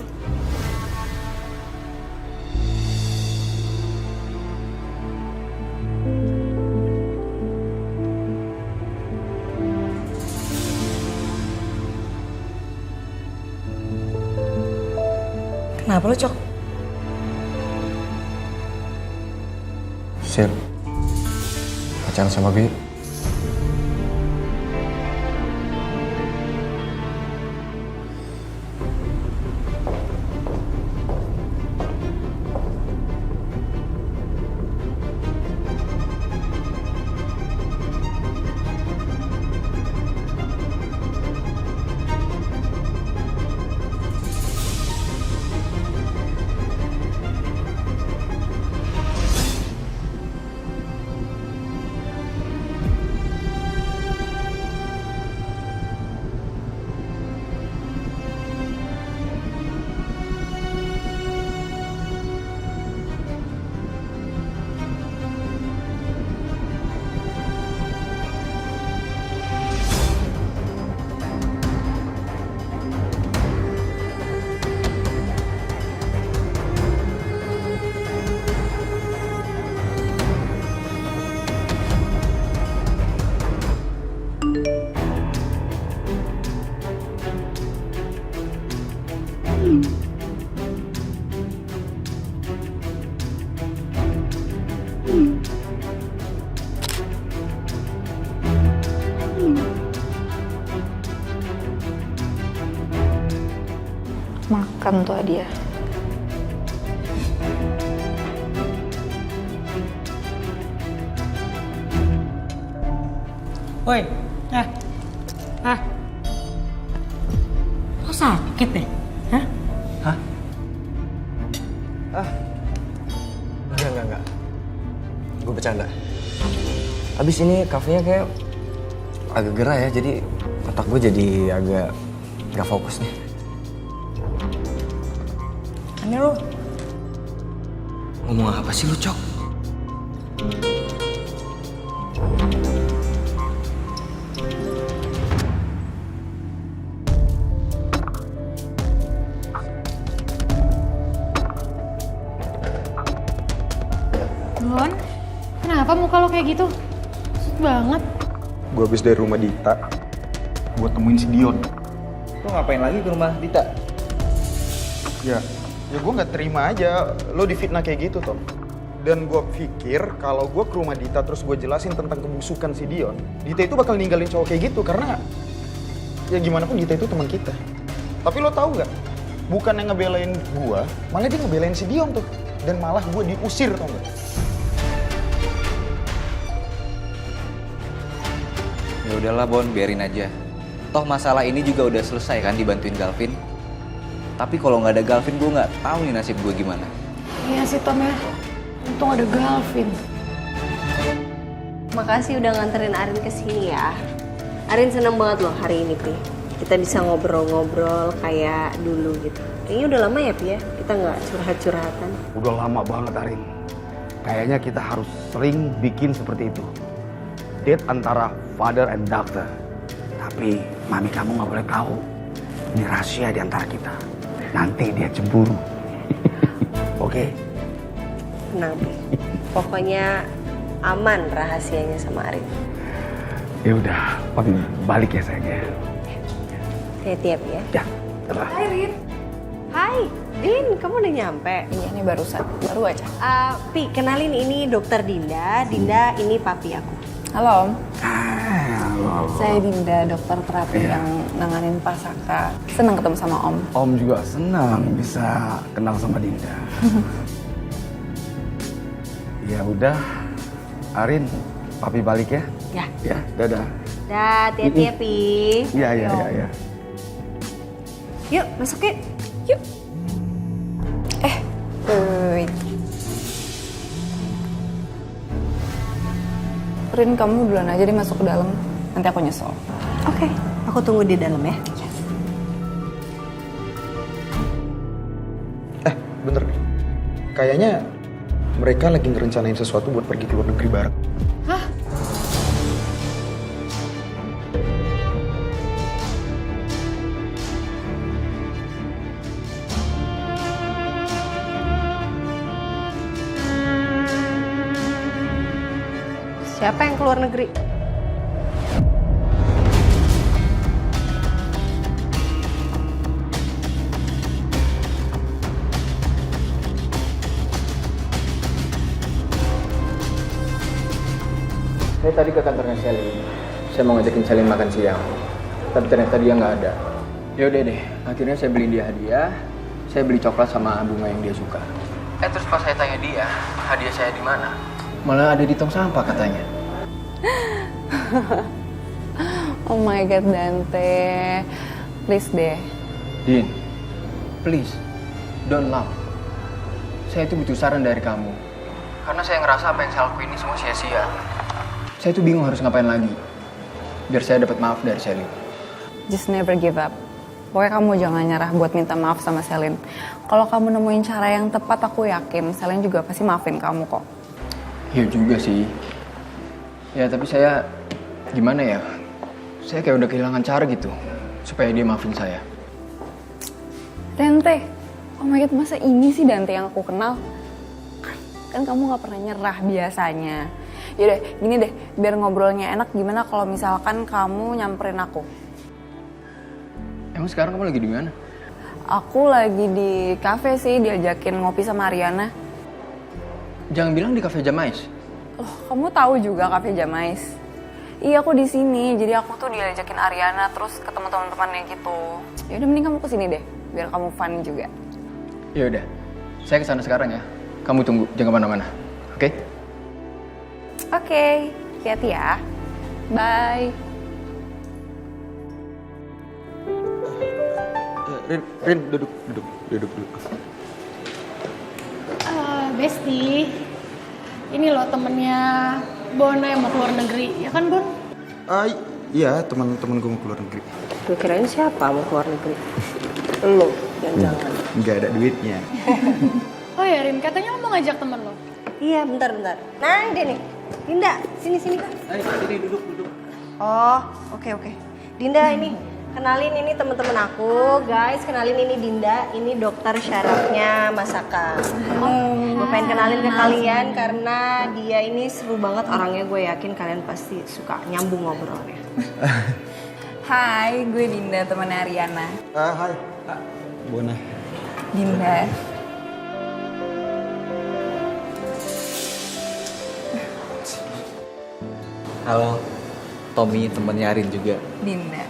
Kenapa lo, Cok? Sil, pacaran sama gue. Makan tuh dia. Woi, Hah? Lo sakit deh? Hah? Hah? Enggak. Gue bercanda. Habis ini kafenya kayak agak gerah ya, jadi otak gue jadi agak gak fokus nih. Aneh lo. Ngomong apa sih lu, Cok? Lon, kenapa muka lo kayak gitu? Susut banget. Gue habis dari rumah Dita buat temuin si Dion. Lo ngapain lagi ke rumah Dita? Ya gue nggak terima aja lo difitnah kayak gitu, Tom. Dan gue pikir kalau gue ke rumah Dita terus gue jelasin tentang kebusukan si Dion, Dita itu bakal ninggalin cowok kayak gitu karena ya gimana pun Dita itu teman kita. Tapi lo tahu nggak? Bukan yang ngebelain gue, malah dia ngebelain si Dion tuh. Dan malah gue diusir, tau nggak? Ya udahlah Bon, biarin aja. Toh masalah ini juga udah selesai kan dibantuin Galvin. Tapi kalau nggak ada Galvin gue nggak tahu nih nasib gue gimana. Iya sih Tom ya. Untung ada Galvin. Makasih udah nganterin Arin ke sini ya. Arin seneng banget loh hari ini, Pi. Kita bisa ngobrol-ngobrol kayak dulu gitu. Kayaknya udah lama ya, Pi ya? Kita nggak curhat-curhatan. Udah lama banget, Arin. Kayaknya kita harus sering bikin seperti itu. Date antara father and daughter. Tapi mami kamu nggak boleh tahu. Ini rahasia di antara kita. Nanti dia cemburu. Oke? Tenang, Pi. Pokoknya aman rahasianya sama Arin. Ya udah, papi balik ya sayangnya. Hati-hati ya, Pi ya. Ya, terus. Hai, Rin. Hai, Din, kamu udah nyampe? Iya, ini baru aja. Pi, kenalin ini Dokter Dinda. Dinda, ini papi aku. Halo Om. Halo. Saya Dinda, dokter terapi yang nanganin Pak Saka. Senang ketemu sama Om. Om juga senang bisa kenal sama Dinda. Ya udah, Arin, papi balik ya. Ya. Ya, dadah. Dah, hati-hati ya, Pi. Iya. Yuk, masuk yuk. Yuk. Wait. Rin, kamu duluan aja deh masuk ke dalam. Nanti aku nyesel. Oke, aku tunggu di dalam ya. Bener nih. Kayaknya mereka lagi ngerencanain sesuatu buat pergi ke luar negeri bareng. Hah? Siapa yang keluar negeri? Saya tadi ke kantornya Selin. Saya mau ngajakin Selin makan siang. Tapi ternyata dia nggak ada. Yaudah deh, akhirnya saya beli dia hadiah. Saya beli coklat sama bunga yang dia suka. Terus pas saya tanya dia, hadiah saya di mana? Malah ada di tong sampah katanya. Oh my god, Dante. Please deh. Din, please, don't laugh. Saya itu butuh saran dari kamu. Karena saya ngerasa apa yang saya lakuin ini semua sia-sia. Saya tuh bingung harus ngapain lagi. Biar saya dapat maaf dari Selin. Just never give up. Pokoknya kamu jangan nyerah buat minta maaf sama Selin. Kalau kamu nemuin cara yang tepat, aku yakin Selin juga pasti maafin kamu kok. Iya juga sih. Ya tapi saya, gimana ya? Saya kayak udah kehilangan cara gitu. Supaya dia maafin saya. Dante, oh my god, masa ini sih Dante yang aku kenal? Kan kamu gak pernah nyerah biasanya. Yaudah, gini deh, biar ngobrolnya enak, gimana kalau misalkan kamu nyamperin aku? Emang sekarang kamu lagi di mana? Aku lagi di cafe sih, diajakin ngopi sama Ariana. Jangan bilang di Cafe Jamais. Loh, kamu tahu juga Cafe Jamais? Iya, aku di sini. Jadi aku tuh diajakin Ariana terus ketemu teman-temannya gitu. Ya udah, mending kamu kesini deh, biar kamu fun juga. Ya udah, saya kesana sekarang ya. Kamu tunggu, jangan kemana-mana. Oke? Oke, hati-hati ya. Bye. Rin, duduk. Besti, ini loh temennya Bona yang mau keluar negeri, ya kan Bon? Iya, teman-teman gue mau keluar negeri. Gue kirain siapa mau keluar negeri? Lo, jangan-jangan. Nggak ada duitnya. Oh ya Rin, katanya lo mau ngajak temen lo. Iya, bentar. Nah, dia nih. Dinda, sini Kak. Ayo, sini duduk. Oh, oke. Dinda ini, kenalin ini teman-teman aku. Guys, kenalin ini Dinda. Ini dokter syarafnya Mas Saka. Gue pengen kenalin ke kalian karena dia ini seru banget orangnya. Gue yakin kalian pasti suka nyambung ngobrolnya. Hai, gue Dinda, temannya Ariana. Hai. Bona. Dinda. Halo, Tommy temennya Arin juga. Dinda.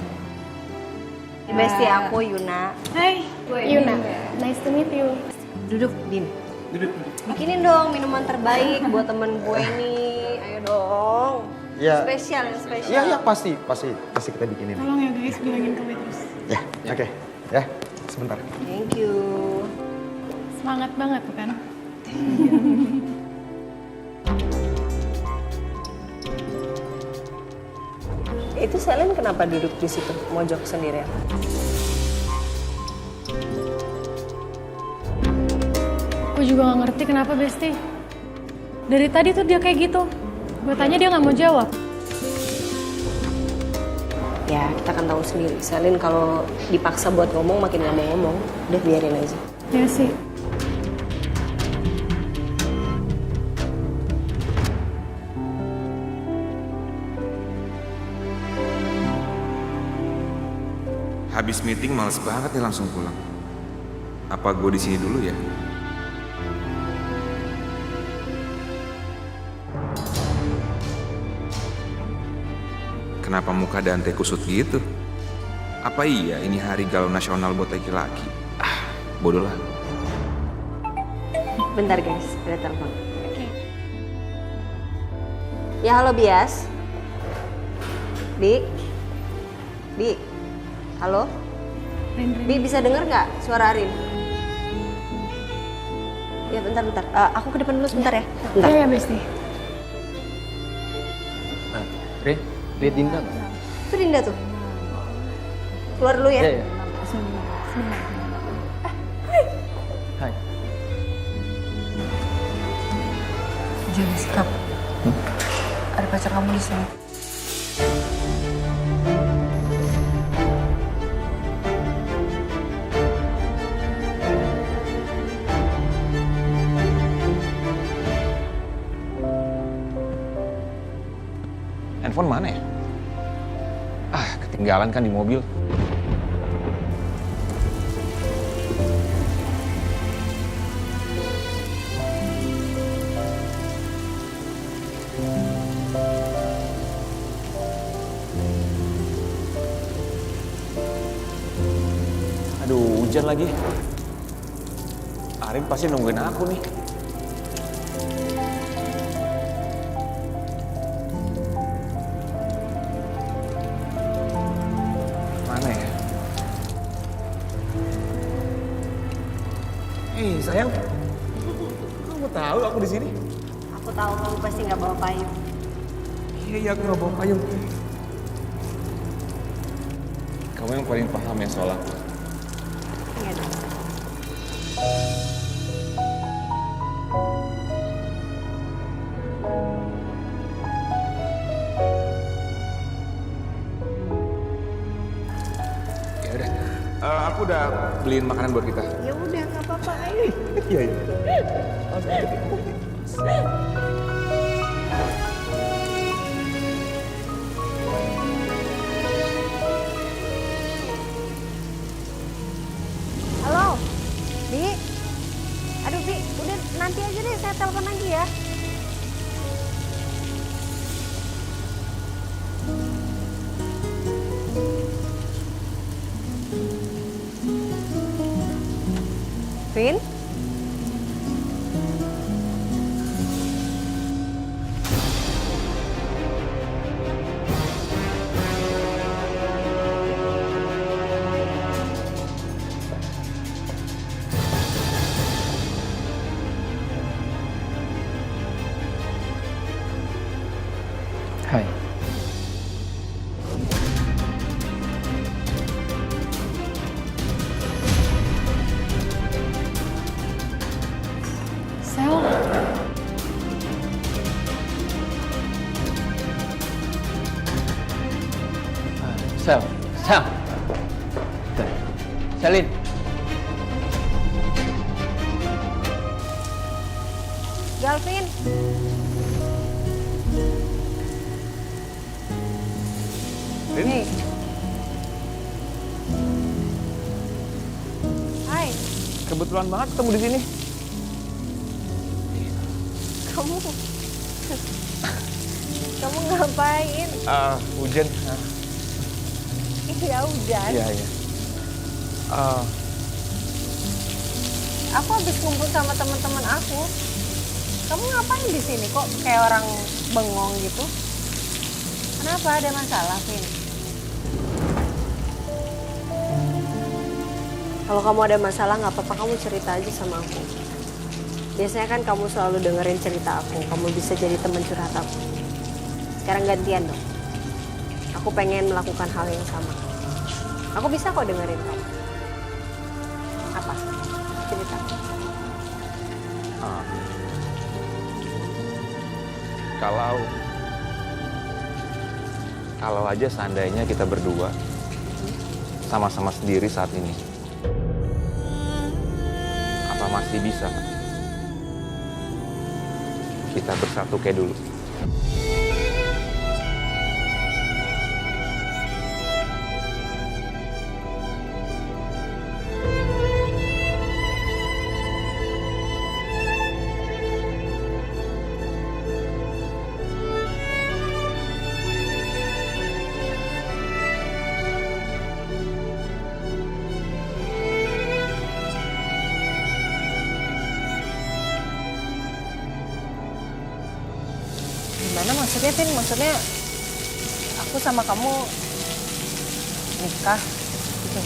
Besti aku Yuna. Hai, Yuna. Nice to meet you. Duduk, Din. Bikinin dong minuman terbaik buat temen gue nih. Ayo dong. Ya. Spesial. Iya, pasti kita bikinin. Tolong ya guys, bilangin ke waitress. Ya, oke. Ya, sebentar. Thank you. Semangat banget bukan? Itu Selin kenapa duduk di situ, mojok sendirian? Aku juga gak ngerti kenapa Besti. Dari tadi tuh dia kayak gitu. Gue tanya dia gak mau jawab. Ya, kita kan tahu sendiri. Selin kalau dipaksa buat ngomong makin gak mau ngomong. Udah biarin aja. Ya sih. Habis meeting males banget nih langsung pulang. Apa gue di sini dulu ya? Kenapa muka Dante kusut gitu? Apa iya ini hari galau nasional buat laki-laki? Bodoh lah. Bentar guys, ada telepon. Ya halo Bias. Bi. Halo? Bi bisa denger nggak suara Arin? Ya bentar. Aku ke depan dulu sebentar ya. Bentar. Iya ya Besti. Rin, lihat Dinda nggak? Itu Dinda tuh. Keluar dulu ya. Iya. Hai. Jaga sikap. Ada pacar kamu di sini. Handphone mana ya? Ketinggalan kan di mobil. Aduh, hujan lagi. Arin pasti nungguin aku nih. Mana ya? Sayang. Kamu tahu aku di sini? Aku tahu kamu pasti nggak bawa payung. Iya, aku nggak bawa payung. Kamu yang paling paham ya soal aku. Iya dong. Ya udah. Aku udah beliin makanan buat kita. Ya udah nggak apa-apa. Ayo. Iya. Halo, Bi. Aduh Bi, udah nanti aja deh saya telepon lagi ya. Vin? Sam. Selin. Galvin. Rin? Hai, Kebetulan banget ketemu di sini. kamu kamu ngapain? Hujan. Iya hujan. Iya, iya. Aku habis kumpul sama teman-teman aku. Kamu ngapain di sini kok kayak orang bengong gitu? Kenapa, ada masalah, Vin? Kalau kamu ada masalah nggak apa-apa, kamu cerita aja sama aku. Biasanya kan kamu selalu dengerin cerita aku, kamu bisa jadi teman curhat aku. Sekarang gantian dong. Aku pengen melakukan hal yang sama. Aku bisa kok dengerin kamu. Apa? Cerita. Kalau aja seandainya kita berdua sama-sama sendiri saat ini, apa masih bisa kita bersatu kayak dulu? Gimana maksudnya, Vin? Maksudnya aku sama kamu nikah gitu.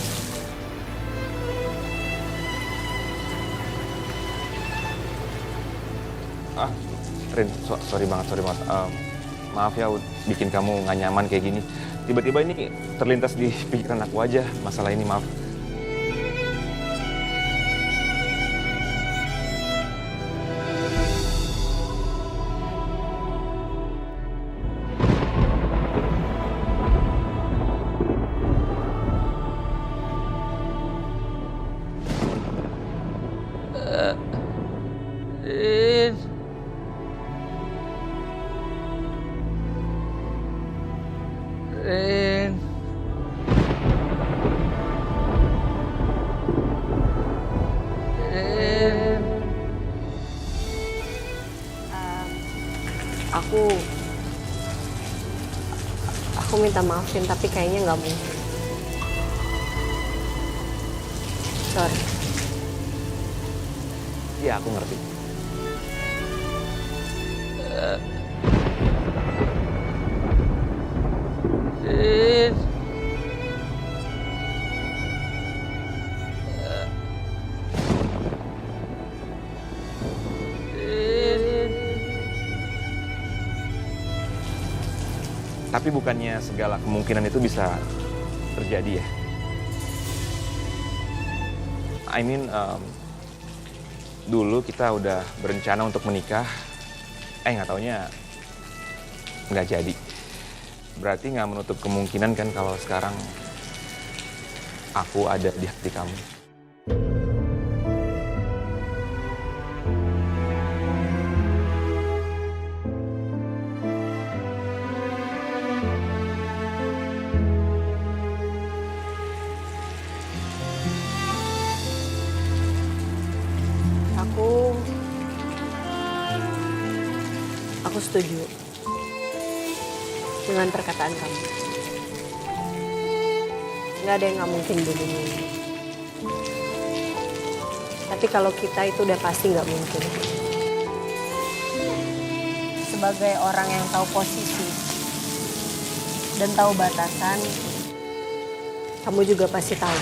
Rin, sorry banget. Maaf ya bikin kamu nggak nyaman kayak gini. Tiba-tiba ini terlintas di pikiran aku aja masalah ini, maaf. Aku minta maafin, tapi kayaknya nggak mungkin. Sorry. Iya, aku ngerti. Tapi bukannya segala kemungkinan itu bisa terjadi ya? I mean, dulu kita udah berencana untuk menikah, nggak taunya nggak jadi. Berarti nggak menutup kemungkinan kan kalau sekarang aku ada di hati kamu. Aku setuju dengan perkataan kamu. Nggak ada yang nggak mungkin di dunia ini. Tapi kalau kita itu udah pasti nggak mungkin. Sebagai orang yang tahu posisi dan tahu batasan, kamu juga pasti tahu.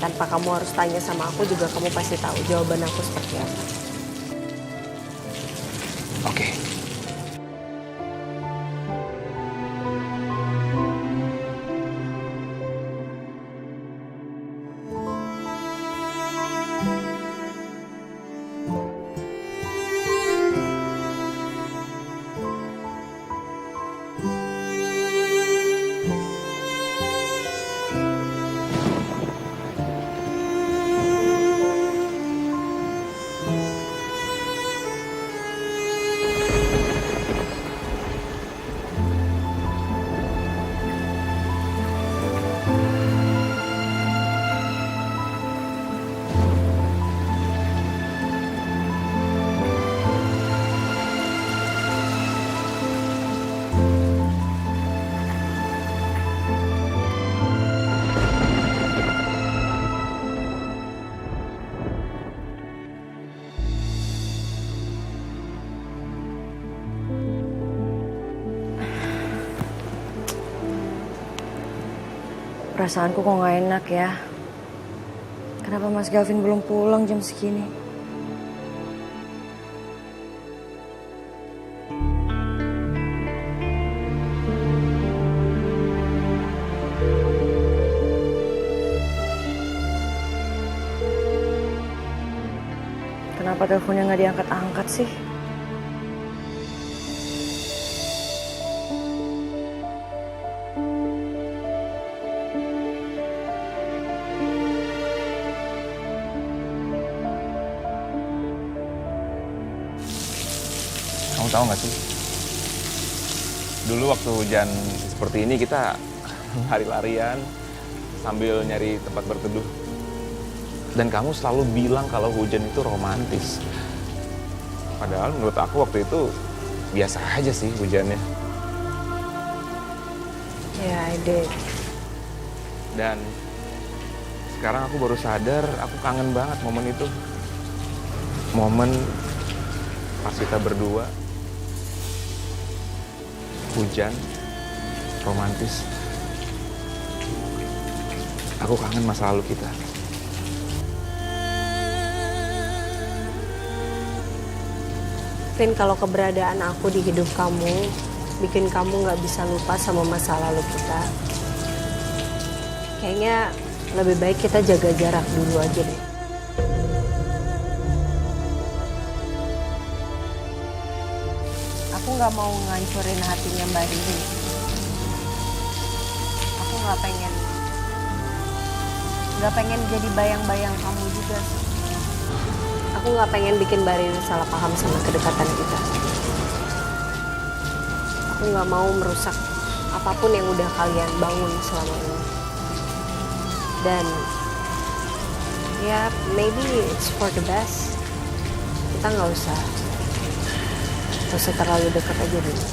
Tanpa kamu harus tanya sama aku juga kamu pasti tahu jawaban aku seperti apa. Oke. Perasaanku kok nggak enak ya. Kenapa Mas Gavin belum pulang jam segini? Kenapa teleponnya nggak diangkat-angkat sih? Kamu tahu nggak sih? Dulu waktu hujan seperti ini kita lari-larian sambil nyari tempat berteduh. Dan kamu selalu bilang kalau hujan itu romantis. Padahal menurut aku waktu itu biasa aja sih hujannya. Ya, I did. Dan sekarang aku baru sadar aku kangen banget momen itu. Momen pas kita berdua. Hujan, romantis. Aku kangen masa lalu kita. Vin, kalau keberadaan aku di hidup kamu bikin kamu nggak bisa lupa sama masa lalu kita, kayaknya lebih baik kita jaga jarak dulu aja deh. Aku nggak mau ngancurin hatinya Mbak Riri. Aku nggak pengen jadi bayang-bayang kamu juga. Aku nggak pengen bikin Mbak Riri salah paham sama kedekatan kita. Aku nggak mau merusak apapun yang udah kalian bangun selama ini. Dan ya, maybe it's for the best. Kita nggak usah terlalu dekat aja dulu.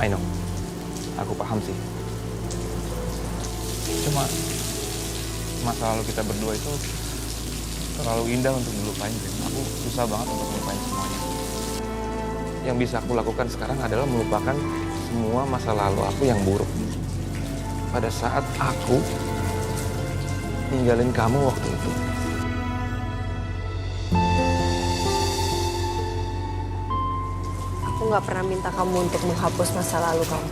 I know, aku paham sih. Cuma masa lalu kita berdua itu terlalu indah untuk dilupain. Aku susah banget untuk melupain semuanya. Yang bisa aku lakukan sekarang adalah melupakan semua masa lalu aku yang buruk. Pada saat aku ninggalin kamu waktu itu. Aku nggak pernah minta kamu untuk menghapus masa lalu kamu.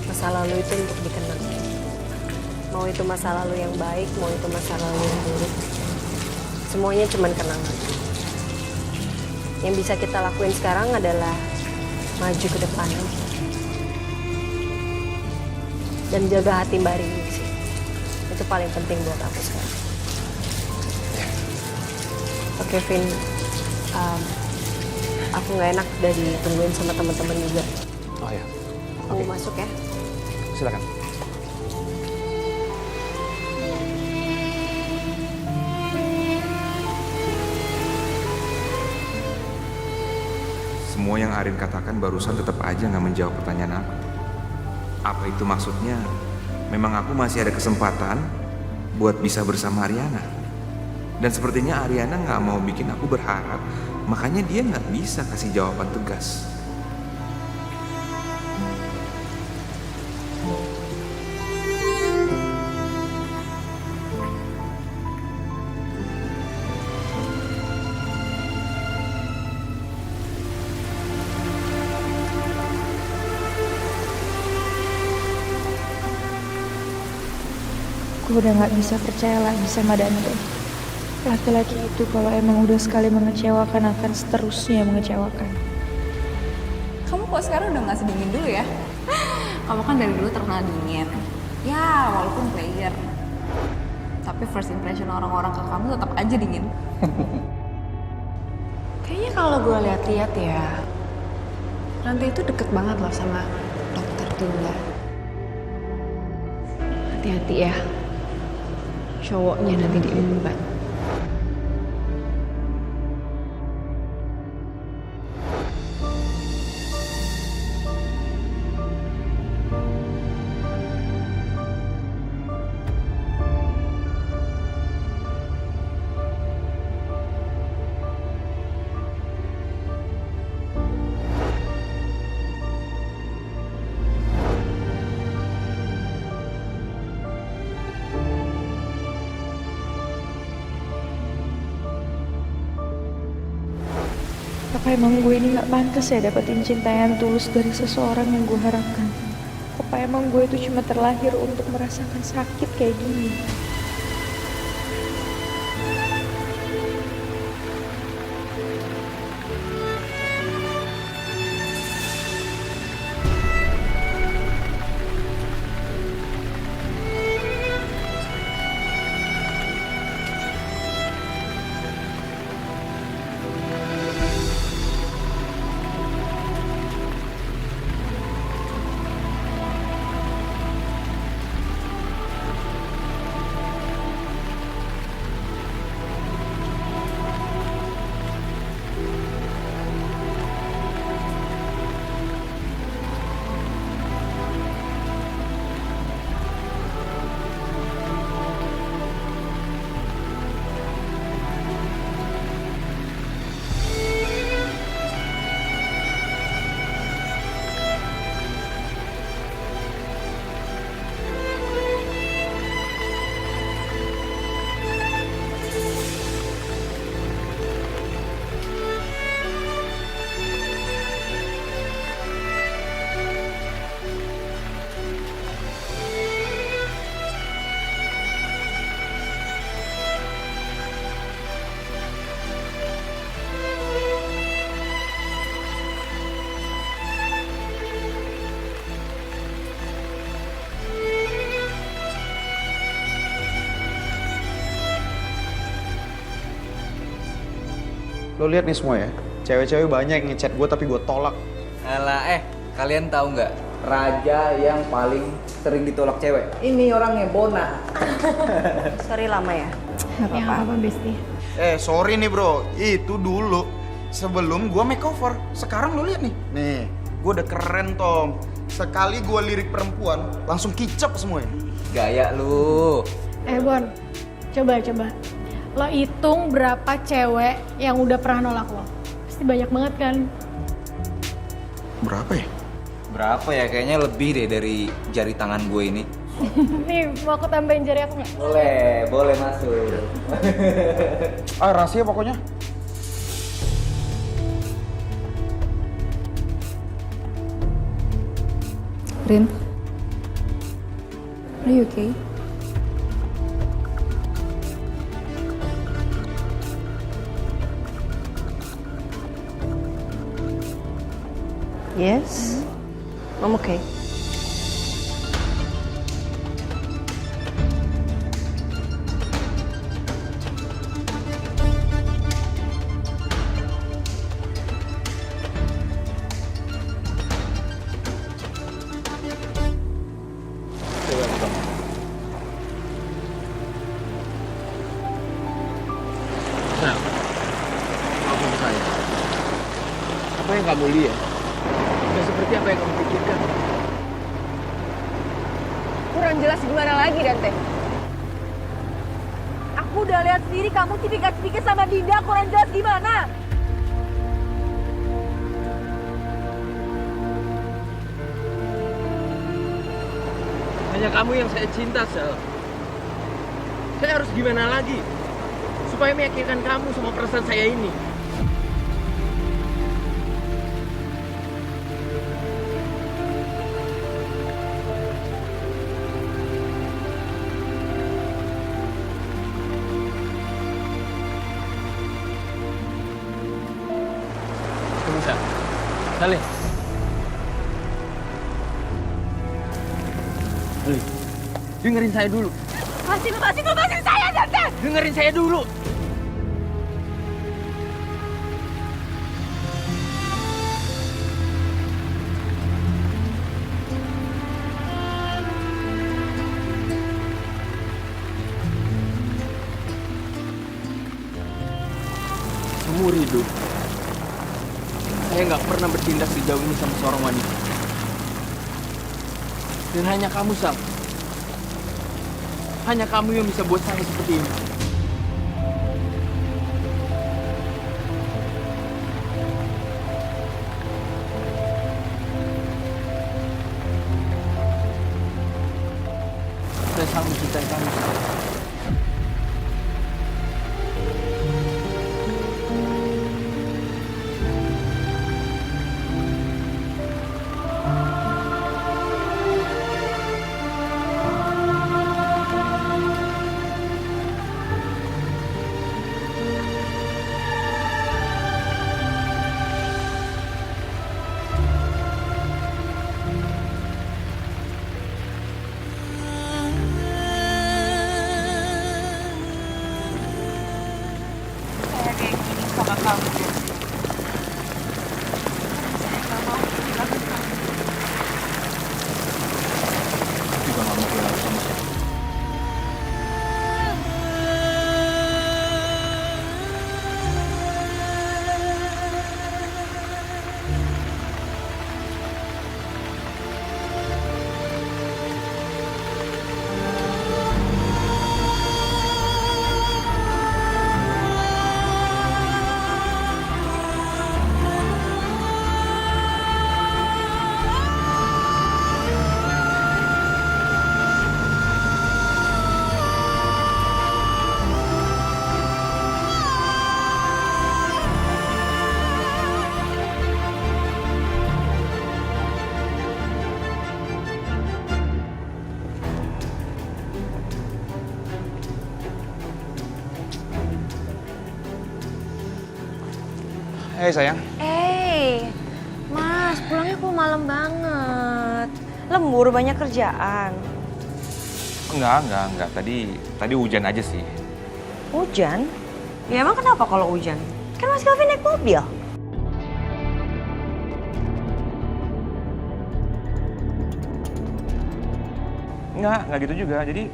Masa lalu itu untuk dikenang. Mau itu masa lalu yang baik, mau itu masa lalu yang buruk. Semuanya cuman kenangan. Yang bisa kita lakuin sekarang adalah maju ke depan. Dan jaga hati Mbak Rini sih. Itu paling penting buat aku sekarang. Oke, Vin. Aku nggak enak udah ditungguin sama teman-teman juga. Oh ya. Aku masuk ya. Silakan. Semua yang Arin katakan barusan tetap aja nggak menjawab pertanyaan aku. Apa itu maksudnya? Memang aku masih ada kesempatan buat bisa bersama Ariana. Dan sepertinya Ariana nggak mau bikin aku berharap, makanya dia nggak bisa kasih jawaban tegas. Gue udah gak bisa percaya lagi sama Dante. Laki-laki itu kalau emang udah sekali mengecewakan akan seterusnya mengecewakan. Kamu kok sekarang udah gak sedingin dulu ya? Kamu kan dari dulu terkenal dingin. Ya, walaupun player. Tapi first impression orang-orang ke kamu tetap aja dingin. Kayaknya kalau gue lihat-lihat ya, Ranti itu deket banget loh sama dokter Dinda. Hati-hati ya, cowoknya nanti diembat. Apa emang gue ini gak pantas ya dapetin cinta yang tulus dari seseorang yang gue harapkan? Apa emang gue itu cuma terlahir untuk merasakan sakit kayak gini? Lo lihat nih semua ya, cewek-cewek banyak yang ngechat gue tapi gue tolak. Alah, kalian tahu nggak? Raja yang paling sering ditolak cewek. Ini orangnya Bona. Sorry lama ya. Ya nggak apa-apa Besti. Sorry nih bro, itu dulu sebelum gue makeover. Sekarang lo lihat nih, gue udah keren Tom. Sekali gue lirik perempuan, langsung kicap semuanya. Gaya lu. Bon, coba. Lo hitung berapa cewek yang udah pernah nolak lo. Pasti banyak banget kan? Berapa ya? Berapa ya? Kayaknya lebih deh dari jari tangan gue ini. Nih, mau aku tambahin jari aku nggak? Boleh masuk. Rahasia pokoknya. Rin, are you okay? Yes, I'm okay. Maafin saya. Apa yang kamu lihat? Nggak seperti apa yang kamu pikirkan. Kurang jelas gimana lagi, Dante? Aku udah lihat sendiri kamu cipika-cipiki sama Dinda, kurang jelas gimana? Hanya kamu yang saya cinta, Sel. Saya harus gimana lagi? Supaya meyakinkan kamu sama perasaan saya ini. Salih. Dengerin saya dulu. Lepasin saya, Dante! Dengerin saya dulu. Seumur hidup, saya nggak pernah bertindak sejauh ini sama seorang wanita. Dan hanya kamu, Sam. Hanya kamu yang bisa buat saya seperti ini. Saya sangat mencintai kamu, Sam. Juga gak mau kehilangan kamu, sayang. Hei sayang. Mas, pulangnya kok malam banget. Lembur banyak kerjaan. Enggak. Tadi hujan aja sih. Hujan? Ya emang kenapa kalau hujan? Kan Mas Kelvin naik mobil. Enggak gitu juga. Jadi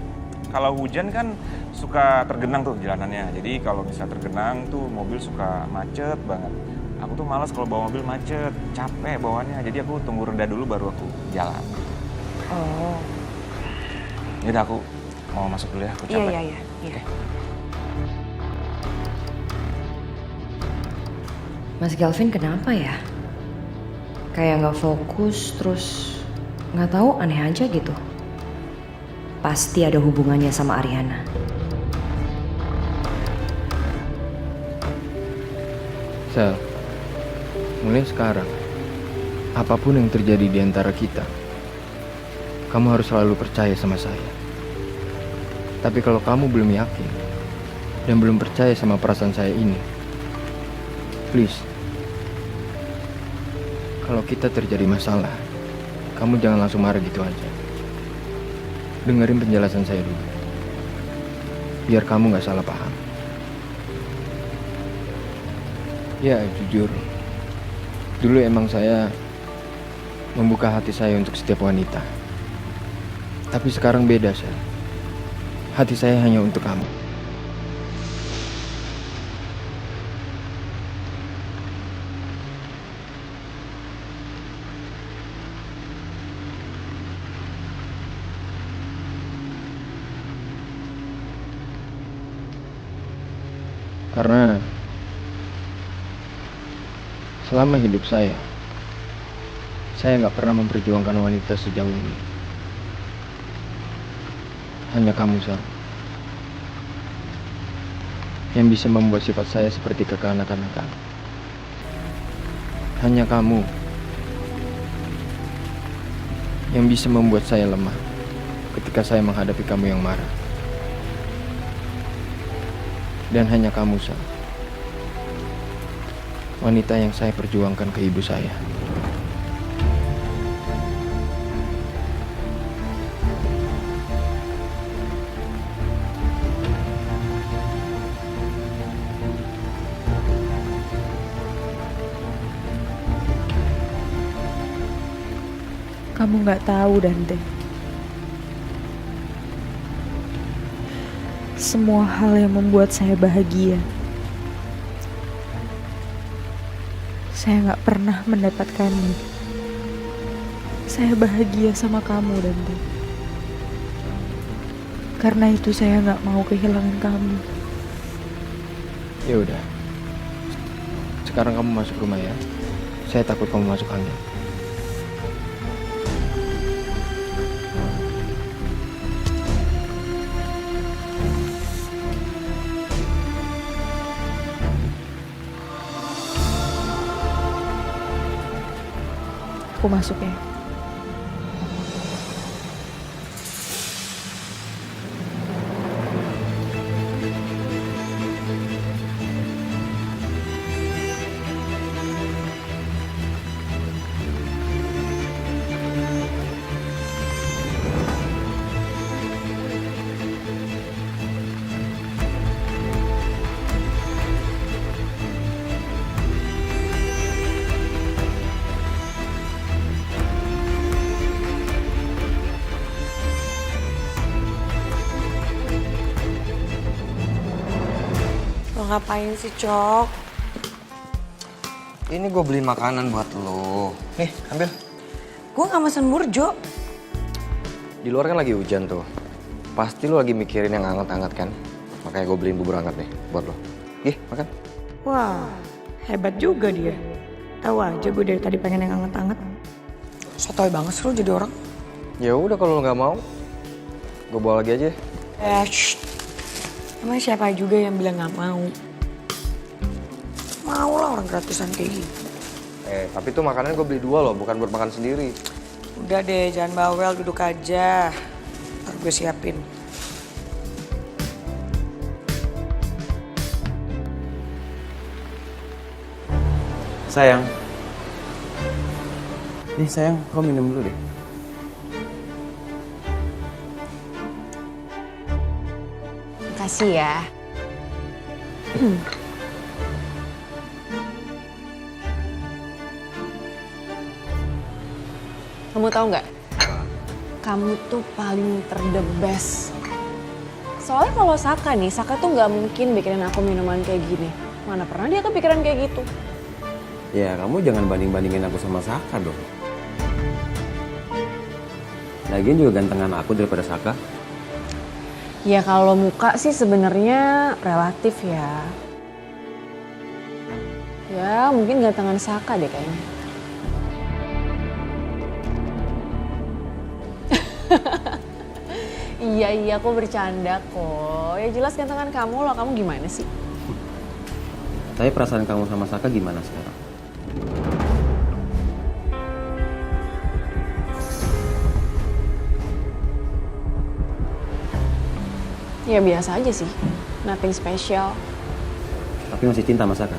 kalau hujan kan suka tergenang tuh jalanannya. Jadi kalau misalnya tergenang tuh mobil suka macet banget. Aku tuh malas kalau bawa mobil macet, capek bawaannya. Jadi aku tunggu reda dulu baru aku jalan. Oh. Yaudah aku mau masuk dulu ya, aku capek. Iya. Oke. Mas Kelvin kenapa ya? Kayak nggak fokus, terus nggak tahu aneh aja gitu. Pasti ada hubungannya sama Ariana. Sel, mulai sekarang, apapun yang terjadi di antara kita, kamu harus selalu percaya sama saya. Tapi kalau kamu belum yakin dan belum percaya sama perasaan saya ini, please, kalau kita terjadi masalah, kamu jangan langsung marah gitu aja. Dengerin penjelasan saya dulu, biar kamu gak salah paham. Ya jujur, dulu emang saya membuka hati saya untuk setiap wanita. Tapi sekarang beda, Sel. Hati saya hanya untuk kamu. Karena selama hidup saya nggak pernah memperjuangkan wanita sejauh ini. Hanya kamu, Sal, yang bisa membuat sifat saya seperti kekanak-kanakan. Hanya kamu yang bisa membuat saya lemah ketika saya menghadapi kamu yang marah. Dan hanya kamu, Sal, wanita yang saya perjuangkan ke ibu saya. Kamu nggak tahu, Dante. Semua hal yang membuat saya bahagia, saya nggak pernah mendapatkannya. Saya bahagia sama kamu, Dante. Karena itu saya nggak mau kehilangan kamu. Ya udah, sekarang kamu masuk rumah ya. Saya takut kamu masuk angin. Aku masuk ya. ngapain sih, Cok? Ini gue beliin makanan buat lo. Nih, ambil. Gue gak mesen burjo. Di luar kan lagi hujan tuh. Pasti lo lagi mikirin yang hangat-hangat kan? Makanya gue beliin bubur hangat nih buat lo. Ih, makan. Wah, hebat juga dia. Tahu aja gue dari tadi pengen yang hangat-hangat. Sotoy banget sih lo jadi orang. Ya udah kalau lo nggak mau, gue bawa lagi aja. Shh. Emang siapa juga yang bilang gak mau? Mau lah orang gratisan kayak gitu. Tapi tuh makanan gue beli 2 loh, bukan buat makan sendiri. Udah deh, jangan bawel, duduk aja. Ntar gue siapin. Sayang. Nih sayang, kau minum dulu deh. Makasih ya. Kamu tahu nggak? Kamu tuh paling the best. Soalnya kalau Saka nih, Saka tuh nggak mungkin bikinin aku minuman kayak gini. Mana pernah dia kepikiran kayak gitu? Ya kamu jangan banding-bandingin aku sama Saka dong. Lagian juga gantengan aku daripada Saka. Ya kalau muka sih sebenarnya relatif ya. Ya mungkin gantengan Saka deh kayaknya. Iya, aku bercanda kok. Ya jelas gantengan kamu loh, kamu gimana sih? Tapi perasaan kamu sama Saka gimana sekarang? Ya biasa aja sih, nothing special. Tapi masih cinta sama Saka?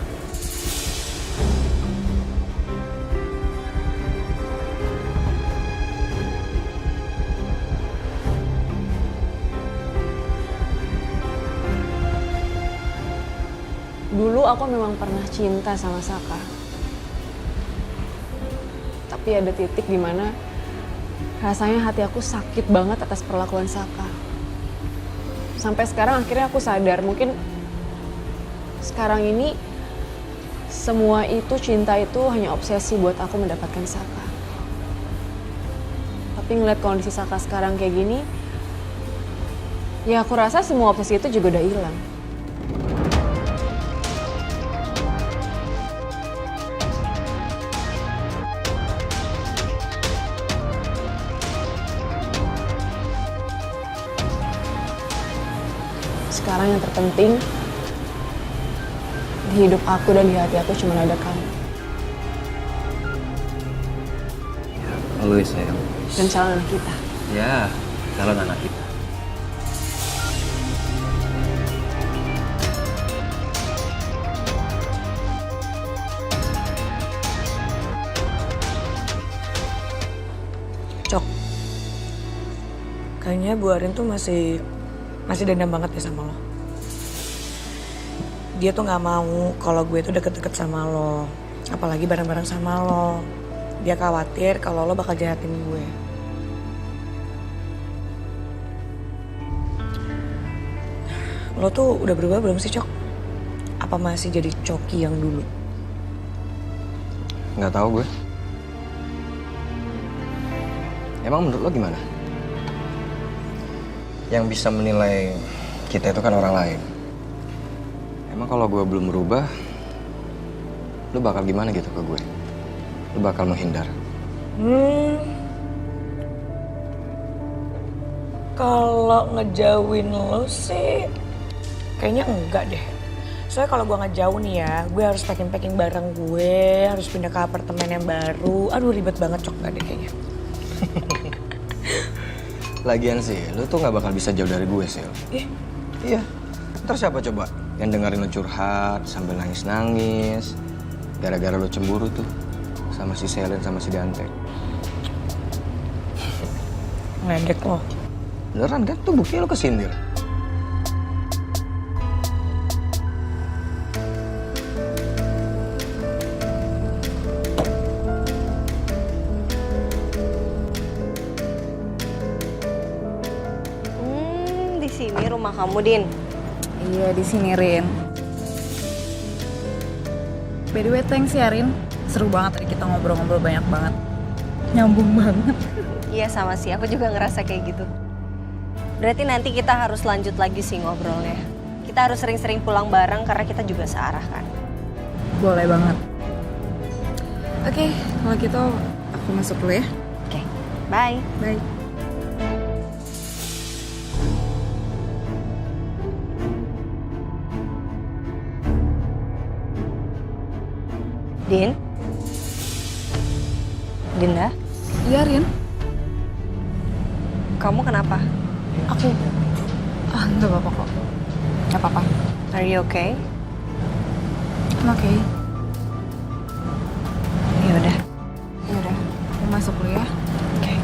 Dulu aku memang pernah cinta sama Saka. Tapi ada titik di mana rasanya hati aku sakit banget atas perlakuan Saka. Sampai sekarang akhirnya aku sadar mungkin sekarang ini semua itu cinta itu hanya obsesi buat aku mendapatkan Saka. Tapi ngeliat kondisi Saka sekarang kayak gini, ya aku rasa semua obsesi itu juga udah hilang. Sekarang yang terpenting di hidup aku dan di hati aku cuma ada kamu. Always sayang. Dan calon anak kita. Ya, calon anak kita. Cok, kayaknya Bu Arin tuh masih dendam banget ya sama lo. Dia tuh nggak mau kalau gue tuh deket-deket sama lo, apalagi bareng-bareng sama lo. Dia khawatir kalau lo bakal jahatin gue. Lo tuh udah berubah belum sih, Cok? Apa masih jadi Coki yang dulu? Nggak tahu gue. Emang menurut lo gimana? Yang bisa menilai kita itu kan orang lain. Emang kalau gue belum berubah, lo bakal gimana gitu ke gue? Lo bakal menghindar? Kalau ngejauhin lo sih, kayaknya enggak deh. Soalnya kalau gue ngejauh nih ya, gue harus packing-packing barang gue, harus pindah ke apartemen yang baru. Aduh ribet banget, Cok, nggak deh kayaknya. Lagian sih, lo tuh nggak bakal bisa jauh dari gue, Sil. Iya. Ntar siapa coba yang dengerin lo curhat sambil nangis-nangis gara-gara lo cemburu tuh sama si Selin sama si Dante. Ngedek lo. Beneran kan? Tuh buktinya lo kesindir. Di sini rumah kamu, Din. Iya, di sini, Rin. By the way, thanks ya Rin. Seru banget tadi kita ngobrol-ngobrol banyak banget. Nyambung banget. Iya sama sih, aku juga ngerasa kayak gitu. Berarti nanti kita harus lanjut lagi sih ngobrolnya. Kita harus sering-sering pulang bareng karena kita juga searah kan. Boleh banget. Oke, kalau gitu aku masuk dulu ya. Oke, bye. Bye. Din? Dinda? Iya, Rin. Kamu kenapa? Aku... nggak apa-apa kok. Nggak apa-apa. Are you okay? I'm okay. Ya udah. Ya udah, aku masuk dulu ya. Oke.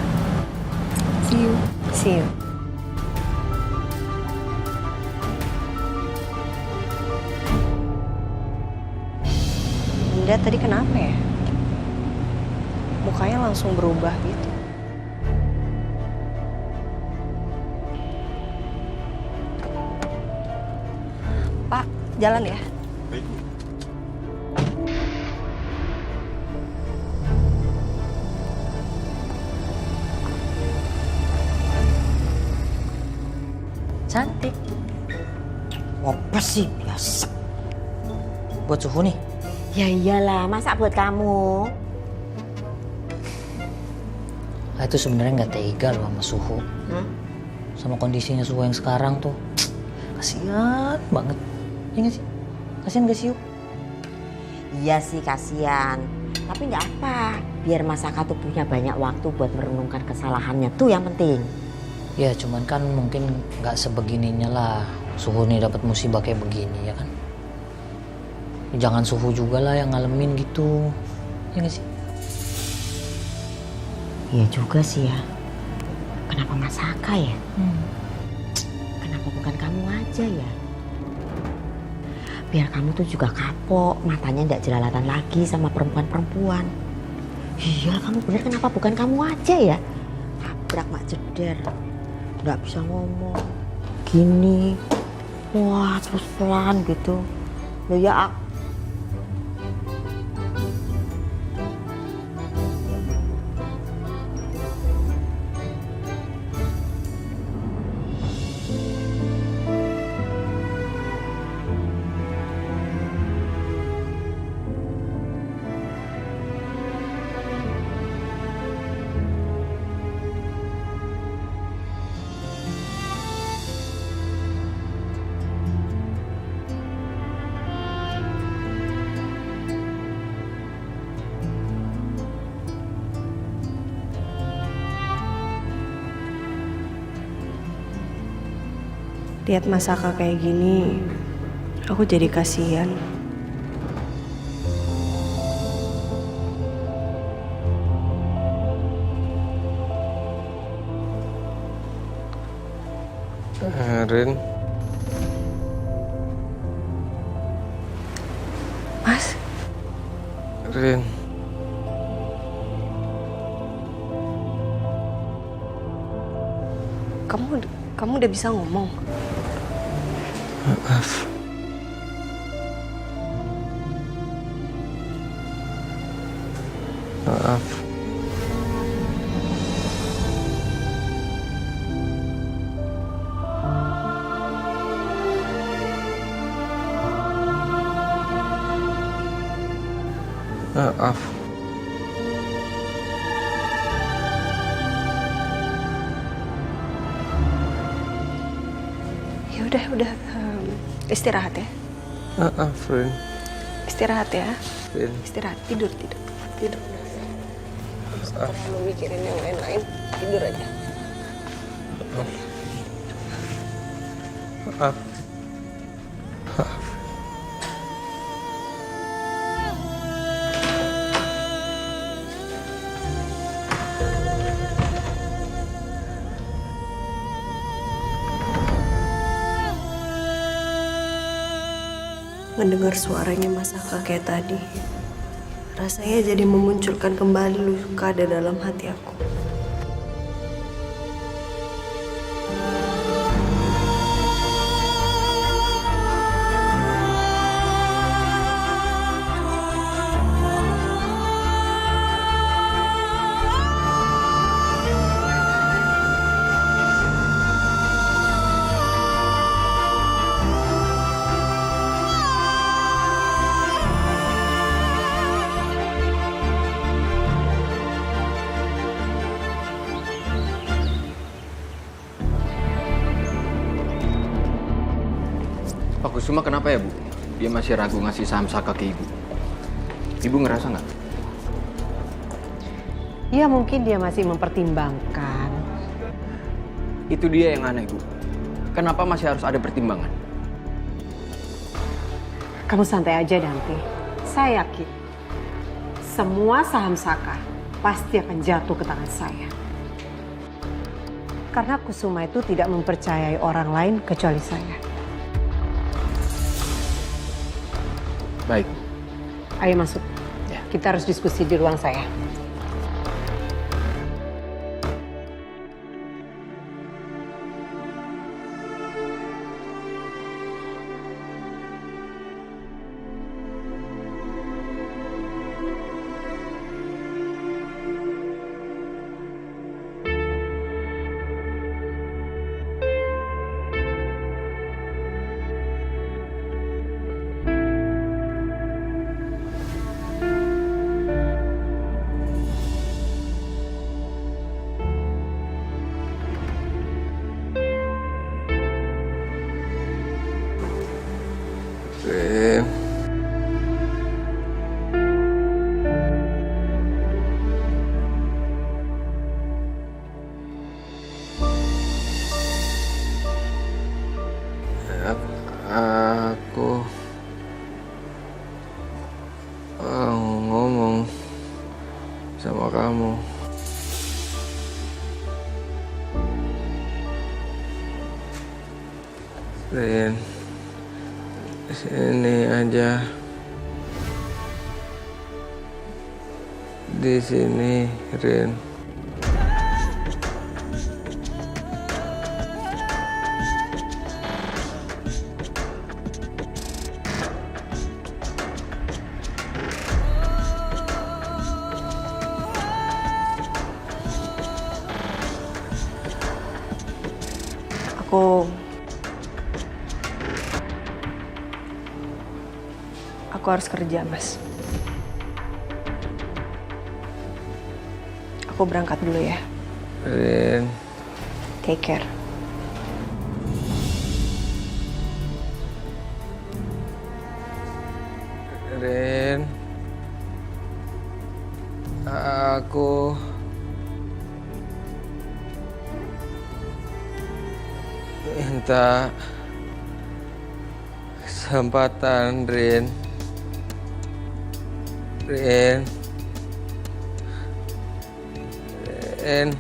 See you. See you. Dinda tadi kenapa ya? Mukanya langsung berubah gitu. Pak, jalan ya? Cantik. Apa sih biasa? Buat suhu nih. Ya iyalah, masa buat kamu? Itu sebenarnya nggak tega loh sama suhu. Sama kondisinya suhu yang sekarang tuh. Kasian banget. Iya nggak sih? Kasian gak sih yuk? Iya sih kasihan. Tapi nggak apa. Biar Mas Saka tuh punya banyak waktu buat merenungkan kesalahannya tuh yang penting. Ya cuman kan mungkin nggak sebegininya lah. Suhu nih dapat musibah kayak begini ya kan. Jangan suhu juga lah yang ngalamin gitu. Iya nggak sih? Iya juga sih ya. Kenapa Mas Saka ya? Kenapa bukan kamu aja ya? Biar kamu tuh juga kapok, matanya nggak jelalatan lagi sama perempuan-perempuan. Iya kamu bener, kenapa bukan kamu aja ya? Tabrak mak jeder, nggak bisa ngomong. Gini, wah terus pelan gitu. Loh ya Lihat Mas Saka kayak gini, aku jadi kasihan. Rin. Mas? Rin. Kamu udah bisa ngomong? Maaf. Maaf. Maaf. Ya udah, istirahat ya. Maaf, Rin. Istirahat ya. Rin. Istirahat, tidur. Lu mikirin yang lain-lain, tidur aja. Maaf. Mendengar suaranya Mas Saka kayak tadi, rasanya jadi memunculkan kembali luka ada dalam hati aku. Cuma kenapa ya Bu? Dia masih ragu ngasih saham Saka ke Ibu. Ibu ngerasa nggak? Ya mungkin dia masih mempertimbangkan. Itu dia yang aneh Bu. Kenapa masih harus ada pertimbangan? Kamu santai aja Dante. Saya yakin semua saham Saka pasti akan jatuh ke tangan saya. Karena Kusuma itu tidak mempercayai orang lain kecuali saya. Baik. Ayo masuk. Kita harus diskusi di ruang saya. Rin. Aku ngomong sama kamu. Rin. Sini aja. Di sini, Rin. Aku harus kerja, Mas. Aku berangkat dulu ya. Rin. Take care. Rin. Aku minta kesempatan, Rin. Rin. Rin.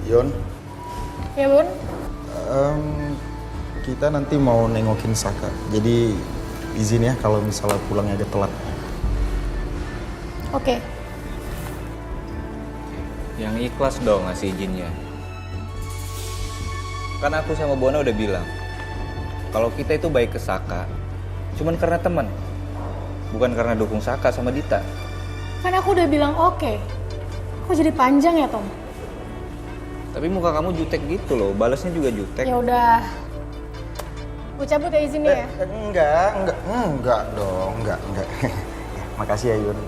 Yon, Ya Bun? kita nanti mau nengokin Saka. Jadi izin ya kalau misalnya pulangnya agak telat. Oke. Yang ikhlas dong ngasih izinnya. Kan aku sama Bona udah bilang, kalau kita itu baik ke Saka, cuman karena teman, bukan karena dukung Saka sama Dita. Kan aku udah bilang oke. Kok jadi panjang ya, Tom? Tapi muka kamu jutek gitu loh, balasnya juga jutek. Ya udah. Gue cabut ya izinnya ya. Enggak dong, enggak. Makasih ya Yun.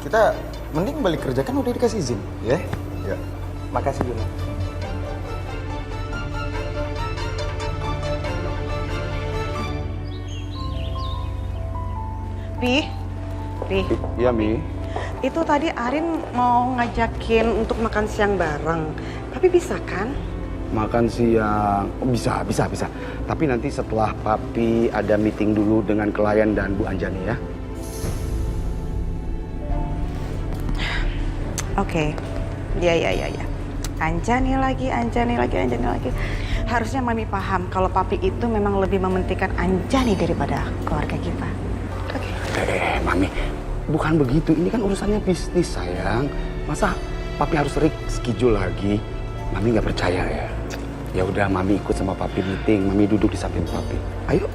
Kita mending balik kerja, kan udah dikasih izin, ya? Ya. Makasih Yun. Pi. Iya, Mi. Itu tadi Arin mau ngajakin untuk makan siang bareng. Tapi bisa kan? Makan siang, oh, bisa. Tapi nanti setelah Papi ada meeting dulu dengan klien dan Bu Anjani ya. Oke. Ya. Anjani lagi. Harusnya Mami paham kalau Papi itu memang lebih mementingkan Anjani daripada keluarga kita. Oke. Mami, bukan begitu. Ini kan urusannya bisnis, sayang. Masa Papi harus schedule lagi? Mami nggak percaya ya? Ya udah, Mami ikut sama Papi meeting. Mami duduk di samping Papi. Ayo.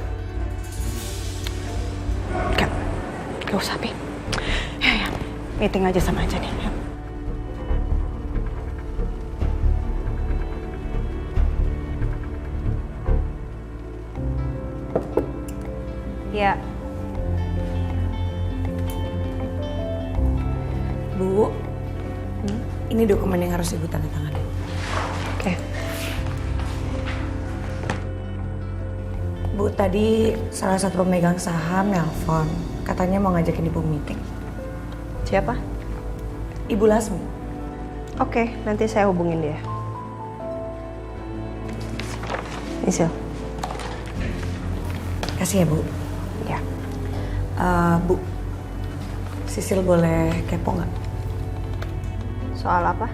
Gak usah, Pi. Ya. Meeting aja sama Anjani. Ya. Ini dokumen yang harus ibu tanda tangan. Oke. Bu, tadi salah satu pemegang saham nelpon. Katanya mau ngajakin ibu meeting. Siapa? Ibu Lasmi. Oke, nanti saya hubungin dia. Isil. Kasih ya, Bu. Ya. Bu, Sisil boleh kepo nggak? Soal apa?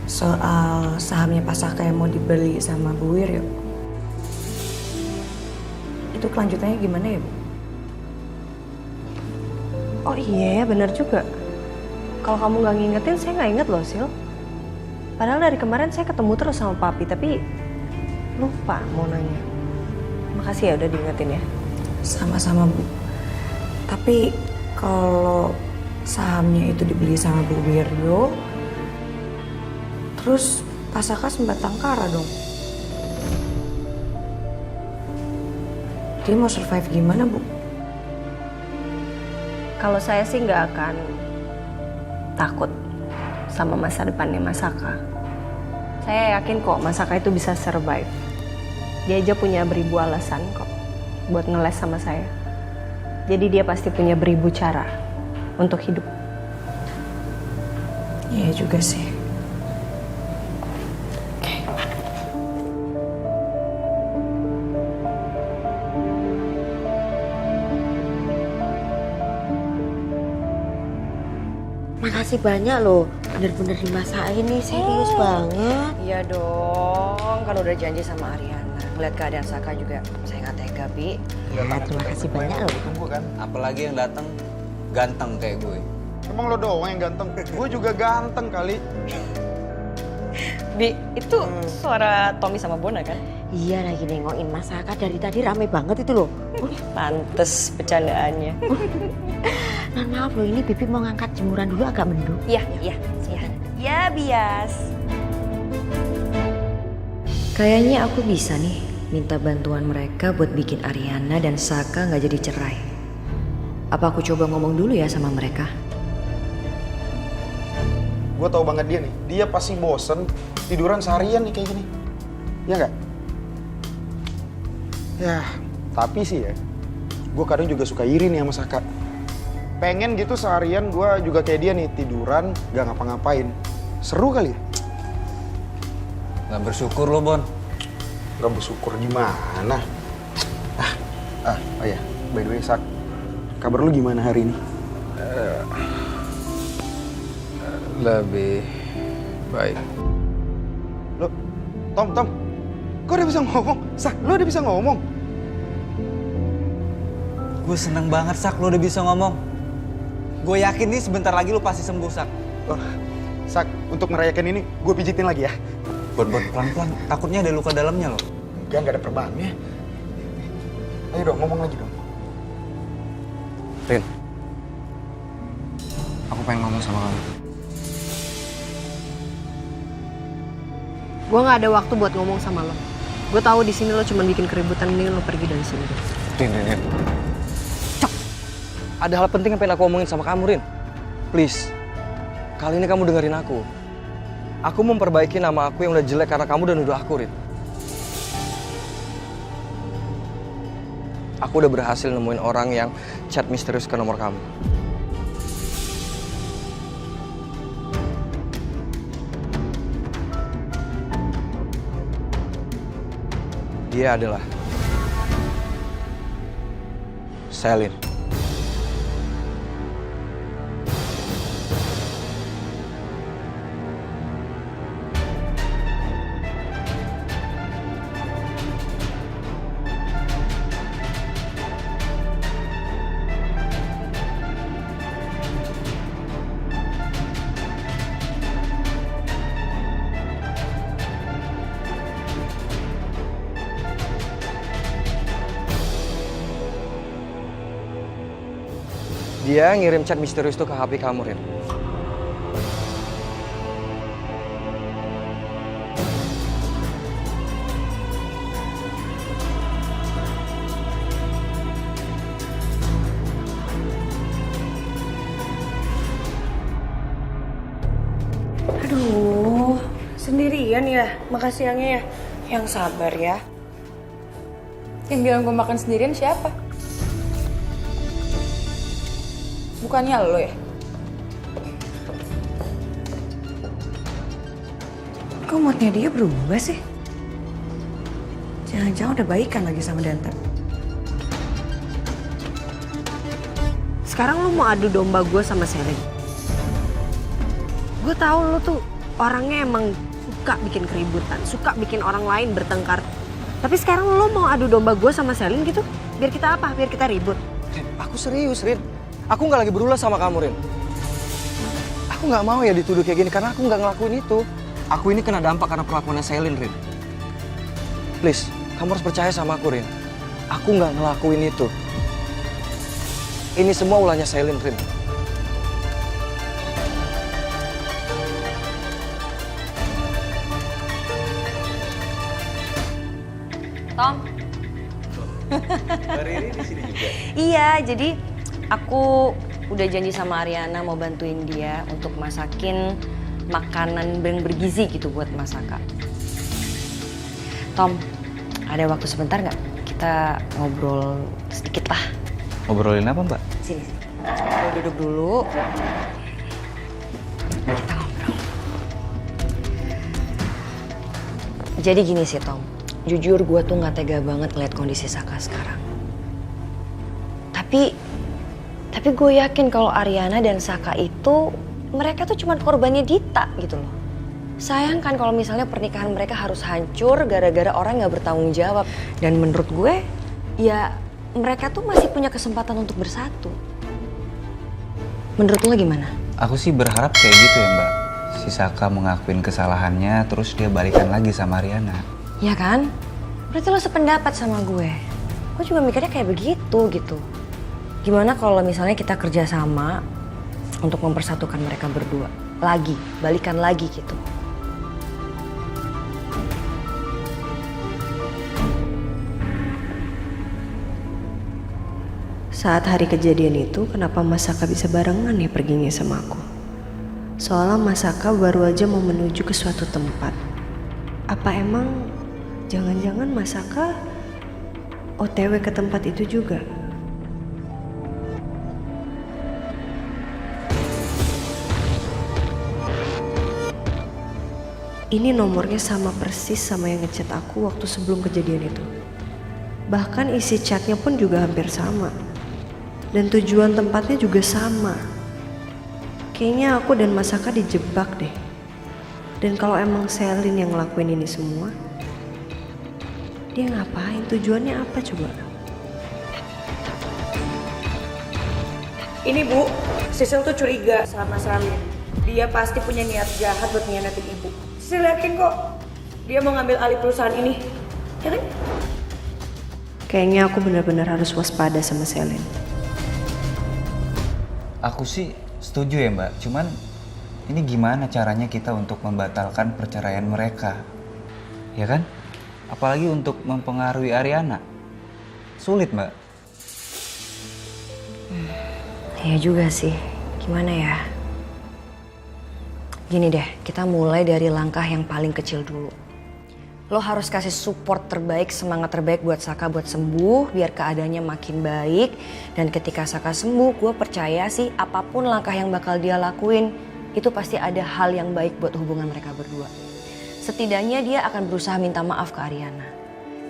Soal sahamnya Pak Saka yang mau dibeli sama Bu Wiryo. Itu kelanjutannya gimana ya, Bu? Oh iya, benar juga. Kalau kamu nggak ngingetin, saya nggak inget loh, Sil. Padahal dari kemarin saya ketemu terus sama Papi, tapi lupa mau nanya. Makasih ya udah diingetin ya. Sama-sama, Bu. Tapi kalau sahamnya itu dibeli sama Bu Wiryo, terus Pak Saka sempat tangkara dong. Dia mau survive gimana, Bu? Kalau saya sih nggak akan takut sama masa depannya Mas Saka. Saya yakin kok Mas Saka itu bisa survive. Dia aja punya beribu alasan kok buat ngeles sama saya. Jadi dia pasti punya beribu cara untuk hidup. Iya juga sih. Makasih banyak loh, bener-bener dimasakin nih, serius banget. Iya dong, kan udah janji sama Ariana. Ngeliat keadaan Saka juga saya nggak tega, Bi. Ya, terima kasih banyak loh. Tunggu kan. Apalagi yang datang ganteng kayak gue. Emang lo doang yang ganteng? Gue juga ganteng kali. Bi, itu suara Tommy sama Bona kan? Iya, lagi nengokin Mas Saka dari tadi rame banget itu loh. Pantes bercandaannya. Nah, maaf loh, ini Bibi mau ngangkat jemuran dulu agak mendung. Iya, iya, iya. Ya, bias. Kayaknya aku bisa nih minta bantuan mereka buat bikin Ariana dan Saka nggak jadi cerai. Apa aku coba ngomong dulu ya sama mereka? Gue tau banget dia nih, dia pasti bosen tiduran seharian nih kayak gini. Ya nggak? Ya, tapi sih ya, gue kadang juga suka iri nih sama Saka. Pengen gitu seharian gue juga kayak dia nih, tiduran, gak ngapa-ngapain. Seru kali ya? Gak bersyukur lo, Bon. Gak bersyukur gimana? Oh ya, by the way, Sak. Kabar lu gimana hari ini? Lebih baik. Lo, Tom, kok udah bisa ngomong? Sak, lo udah bisa ngomong? Gue seneng banget, Sak, lo udah bisa ngomong. Gue yakin nih sebentar lagi lo pasti sembuh, Sak. Oh, Sak, untuk merayakan ini, gue pijitin lagi ya. Bon, pelan-pelan. Takutnya ada luka dalamnya lo. Enggak, gak ada perbannya. Ayo dong, ngomong lagi dong. Rin, aku pengen ngomong sama kamu. Gue nggak ada waktu buat ngomong sama lo. Gue tahu di sini lo cuma bikin keributan, mending lo pergi dari sini. Rin. Cok. Ada hal penting yang pengen aku omongin sama kamu, Rin. Please. Kali ini kamu dengerin aku. Aku memperbaiki nama aku yang udah jelek karena kamu udah nuduh aku, Rin. Aku udah berhasil nemuin orang yang chat misterius ke nomor kamu. Dia adalah Selin. Dia ngirim chat misterius itu ke HP kamu, Rin. Aduh, sendirian ya? Makasih Yangnya ya. Yang sabar ya. Yang bilang gue makan sendirian siapa? Bukannya lo ya? Kok moodnya dia berubah sih? Jangan-jangan udah baikan lagi sama Dante. Sekarang lo mau adu domba gue sama Selin. Gue tahu lo tuh orangnya emang suka bikin keributan, suka bikin orang lain bertengkar. Tapi sekarang lo mau adu domba gue sama Selin gitu? Biar kita apa? Biar kita ribut? Rin, aku serius, Rin. Aku nggak lagi berulah sama kamu, Rin. Aku nggak mau ya dituduh kayak gini karena aku nggak ngelakuin itu. Aku ini kena dampak karena perlakuannya Selin, Rin. Please, kamu harus percaya sama aku, Rin. Aku nggak ngelakuin itu. Ini semua ulahnya Selin, Rin. Tom. Mbak Riri di sini juga. Iya, jadi aku udah janji sama Ariana mau bantuin dia untuk masakin makanan yang bergizi gitu buat Mas Saka. Tom, ada waktu sebentar nggak? Kita ngobrol sedikit lah. Ngobrolin apa, Mbak? Sini. Kita duduk dulu. Kita ngobrol. Jadi gini sih Tom, jujur gue tuh nggak tega banget ngeliat kondisi Saka sekarang. Tapi gue yakin kalau Ariana dan Saka itu mereka tuh cuma korbannya Dita gitu loh. Sayang kan kalau misalnya pernikahan mereka harus hancur gara-gara orang nggak bertanggung jawab. Dan menurut gue, ya mereka tuh masih punya kesempatan untuk bersatu. Menurut lo gimana? Aku sih berharap kayak gitu ya, Mbak. Si Saka mengakuin kesalahannya, terus dia balikan lagi sama Ariana. Ya kan? Berarti lo sependapat sama gue. Gue juga mikirnya kayak begitu gitu. Gimana kalau misalnya kita kerjasama untuk mempersatukan mereka berdua lagi, balikan lagi gitu. Saat hari kejadian itu, kenapa Mas Saka bisa barengan ya perginya sama aku? Soalnya Mas Saka baru aja mau menuju ke suatu tempat. Apa emang jangan-jangan Mas Saka OTW ke tempat itu juga? Ini nomornya sama persis sama yang ngechat aku waktu sebelum kejadian itu. Bahkan isi chatnya pun juga hampir sama. Dan tujuan tempatnya juga sama. Kayaknya aku dan Mas Saka dijebak deh. Dan kalau emang Selin yang ngelakuin ini semua, dia ngapain? Tujuannya apa coba? Ini Bu, Sisil tuh curiga sama Selin. Dia pasti punya niat jahat buat ngianatin Ibu. Sisil yakin kok dia mau ngambil alih perusahaan ini, ya kan? Kayaknya aku benar-benar harus waspada sama Selin. Aku sih setuju ya, Mbak. Cuman ini gimana caranya kita untuk membatalkan perceraian mereka? Ya kan? Apalagi untuk mempengaruhi Ariana. Sulit, Mbak. Iya juga sih. Gimana ya? Gini deh, kita mulai dari langkah yang paling kecil dulu. Lo harus kasih support terbaik, semangat terbaik buat Saka buat sembuh, biar keadaannya makin baik. Dan ketika Saka sembuh, gue percaya sih apapun langkah yang bakal dia lakuin, itu pasti ada hal yang baik buat hubungan mereka berdua. Setidaknya dia akan berusaha minta maaf ke Ariana.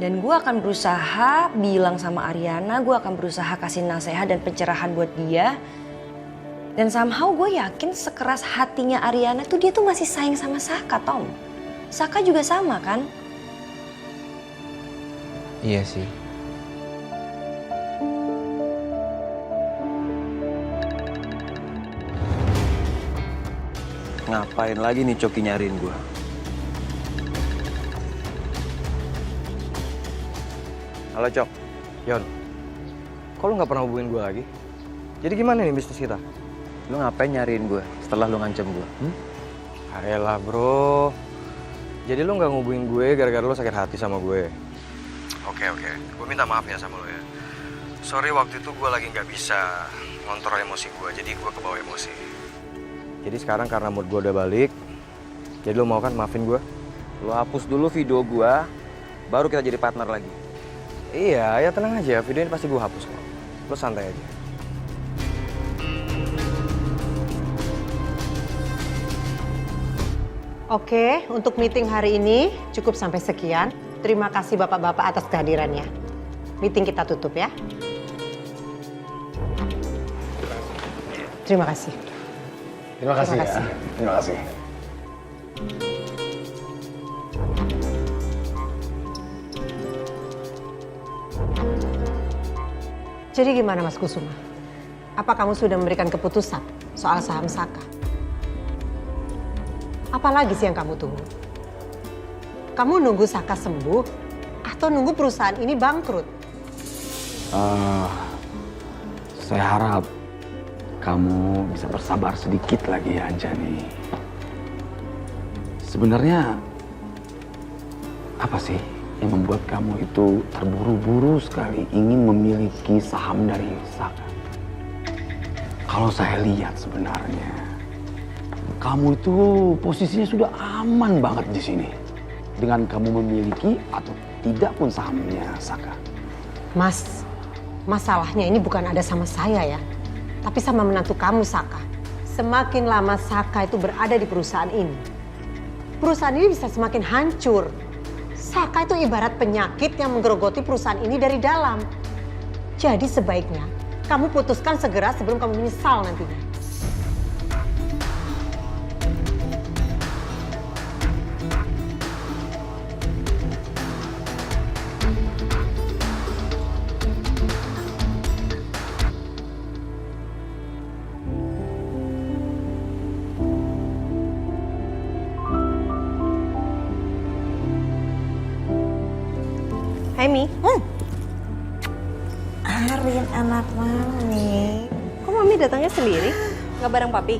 Dan gue akan berusaha bilang sama Ariana, gue akan berusaha kasih nasihat dan pencerahan buat dia. Dan somehow gue yakin sekeras hatinya Ariana tuh dia tuh masih sayang sama Saka, Tom. Saka juga sama kan? Iya sih. Ngapain lagi nih Coki nyariin gue? Halo Cok, Yon. Kok lu nggak pernah hubungin gue lagi? Jadi gimana nih bisnis kita? Lu ngapain nyariin gue setelah lu ngancam gue? Ayolah bro. Jadi lu nggak ngubungin gue gara-gara lu sakit hati sama gue? Oke. Gue minta maaf ya sama lu ya. Sorry waktu itu gue lagi nggak bisa ngontrol emosi gue, jadi gue kebawa emosi. Jadi sekarang karena mood gue udah balik, Jadi lo mau kan maafin gue? Lo hapus dulu video gua, baru kita jadi partner lagi. Iya, ya tenang aja. Video ini pasti gue hapus kok. Lo santai aja. Oke, untuk meeting hari ini cukup sampai sekian. Terima kasih bapak-bapak atas kehadirannya. Meeting kita tutup ya. Terima kasih. Terima kasih Terima ya. kasih. Terima kasih. Jadi gimana Mas Kusuma? Apa kamu sudah memberikan keputusan soal saham Saka? Apalagi sih yang kamu tunggu? Kamu nunggu Saka sembuh atau nunggu perusahaan ini bangkrut? Saya harap kamu bisa bersabar sedikit lagi ya Anjani. Sebenarnya apa sih yang membuat kamu itu terburu-buru sekali ingin memiliki saham dari Saka? Kalau saya lihat sebenarnya kamu itu posisinya sudah aman banget di sini dengan kamu memiliki atau tidak pun sahamnya Saka. Mas, masalahnya ini bukan ada sama saya ya, tapi sama menantu kamu Saka. Semakin lama Saka itu berada di perusahaan ini bisa semakin hancur. Saka itu ibarat penyakit yang menggerogoti perusahaan ini dari dalam. Jadi sebaiknya kamu putuskan segera sebelum kamu menyesal nantinya. Hai Mi. Arin anak mami. Kok Mami datangnya sendiri? Nggak bareng Papi?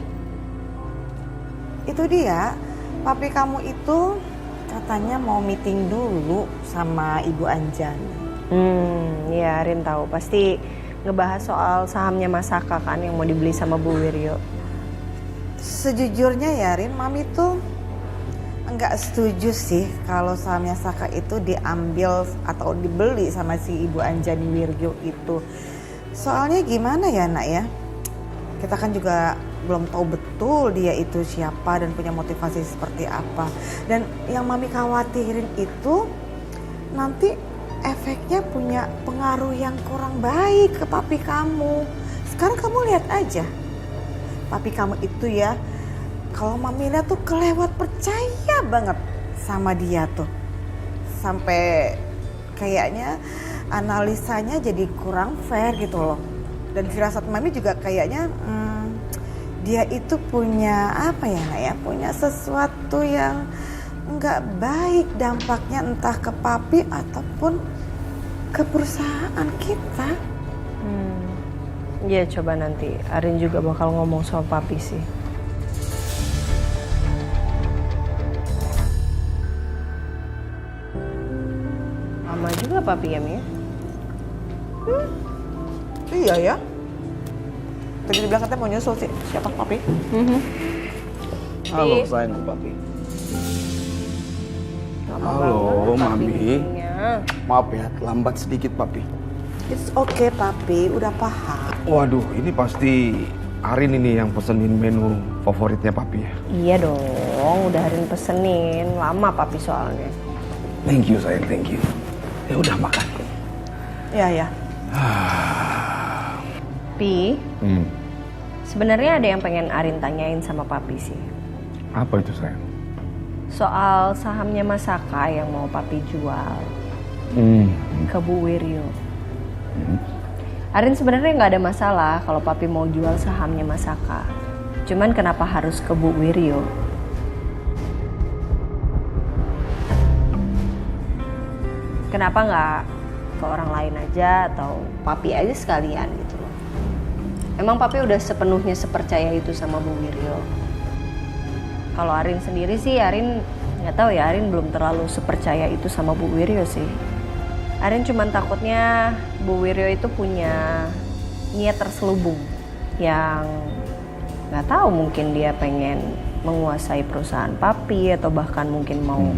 Itu dia, papi kamu itu katanya mau meeting dulu sama Ibu Anjani. Ya Arin tahu. Pasti ngebahas soal sahamnya Mas Saka kan yang mau dibeli sama Bu Wiryo. Sejujurnya ya Rin, mami tuh nggak setuju sih kalau sahamnya Saka itu diambil atau dibeli sama si Ibu Anjani Wiryo itu. Soalnya gimana ya nak ya, kita kan juga belum tahu betul dia itu siapa dan punya motivasi seperti apa. Dan yang mami khawatirin itu nanti efeknya punya pengaruh yang kurang baik ke papi kamu. Sekarang kamu lihat aja, papi kamu itu ya, kalau mami lihat tuh kelewat percaya banget sama dia tuh. Sampai kayaknya analisanya jadi kurang fair gitu loh. Dan firasat mami juga kayaknya dia itu punya apa ya nak ya, punya sesuatu yang nggak baik dampaknya entah ke papi ataupun ke perusahaan kita. Ya coba nanti Arin juga bakal ngomong sama Papi sih. Lama juga Papi ya Mi? Iya ya. Tadi dibilang katanya mau nyusul sih. Siapa papi? Halo sayang papi. Halo mami. Maaf ya lambat sedikit papi. It's okay papi, udah paham. Waduh ini pasti Arin ini yang pesenin menu favoritnya papi ya. Iya dong, udah Arin pesenin. Lama Papi soalnya. Thank you sayang, thank you. Ya udah makan. Iya ya. Pi, sebenarnya ada yang pengen Arin tanyain sama Papi sih. Apa itu sayang? Soal sahamnya Mas Saka yang mau Papi jual ke Bu Wiryo. Arin sebenarnya nggak ada masalah kalau Papi mau jual sahamnya Mas Saka. Cuman kenapa harus ke Bu Wiryo? Kenapa nggak ke orang lain aja atau Papi aja sekalian gitu loh? Emang Papi udah sepenuhnya sepercaya itu sama Bu Wiryo. Kalau Arin sendiri sih, Arin nggak tahu ya, Arin belum terlalu sepercaya itu sama Bu Wiryo sih. Arin cuman takutnya Bu Wiryo itu punya niat terselubung yang nggak tahu, mungkin dia pengen menguasai perusahaan papi atau bahkan mungkin mau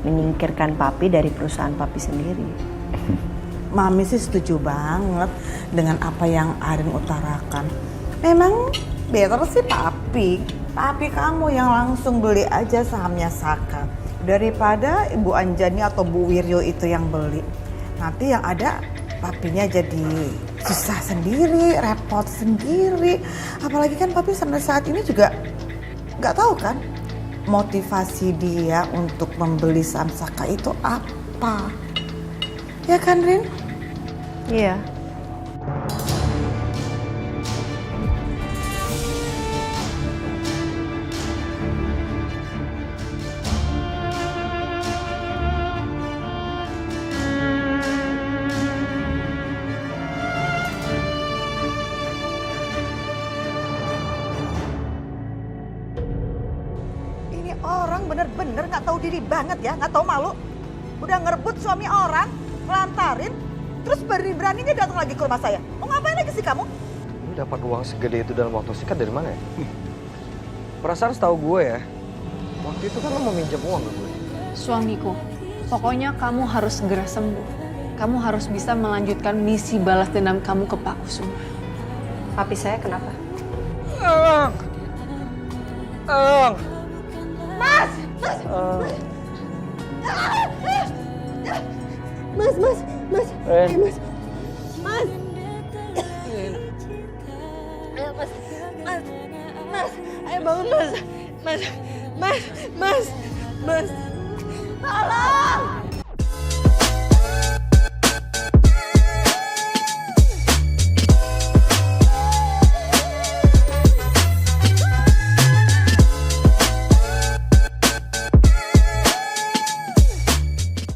menyingkirkan papi dari perusahaan papi sendiri. Mami sih setuju banget dengan apa yang Arin utarakan. Memang better sih papi kamu yang langsung beli aja sahamnya Saka daripada Ibu Anjani atau Bu Wiryo itu yang beli. Nanti yang ada papinya jadi susah sendiri, repot sendiri. Apalagi kan papi sampai saat ini juga nggak tahu kan motivasi dia untuk membeli saham Saka itu apa. Ya kan, Rin? Iya. Ini orang bener-bener nggak tahu diri banget ya, nggak tahu malu. Udah ngerebut suami orang, ngelantarin, terus berani-beraninya datang lagi ke rumah saya. Mau ngapain lagi sih kamu? Lu dapat uang segede itu dalam waktu singkat dari mana ya? Perasaan setahu gue ya, waktu itu kan lo mau minjem uang ke gue. Suamiku, pokoknya kamu harus segera sembuh. Kamu harus bisa melanjutkan misi balas dendam kamu ke Pak Kusuma. Papi saya kenapa? Mas! Ayo bangun, Mas. Tolong!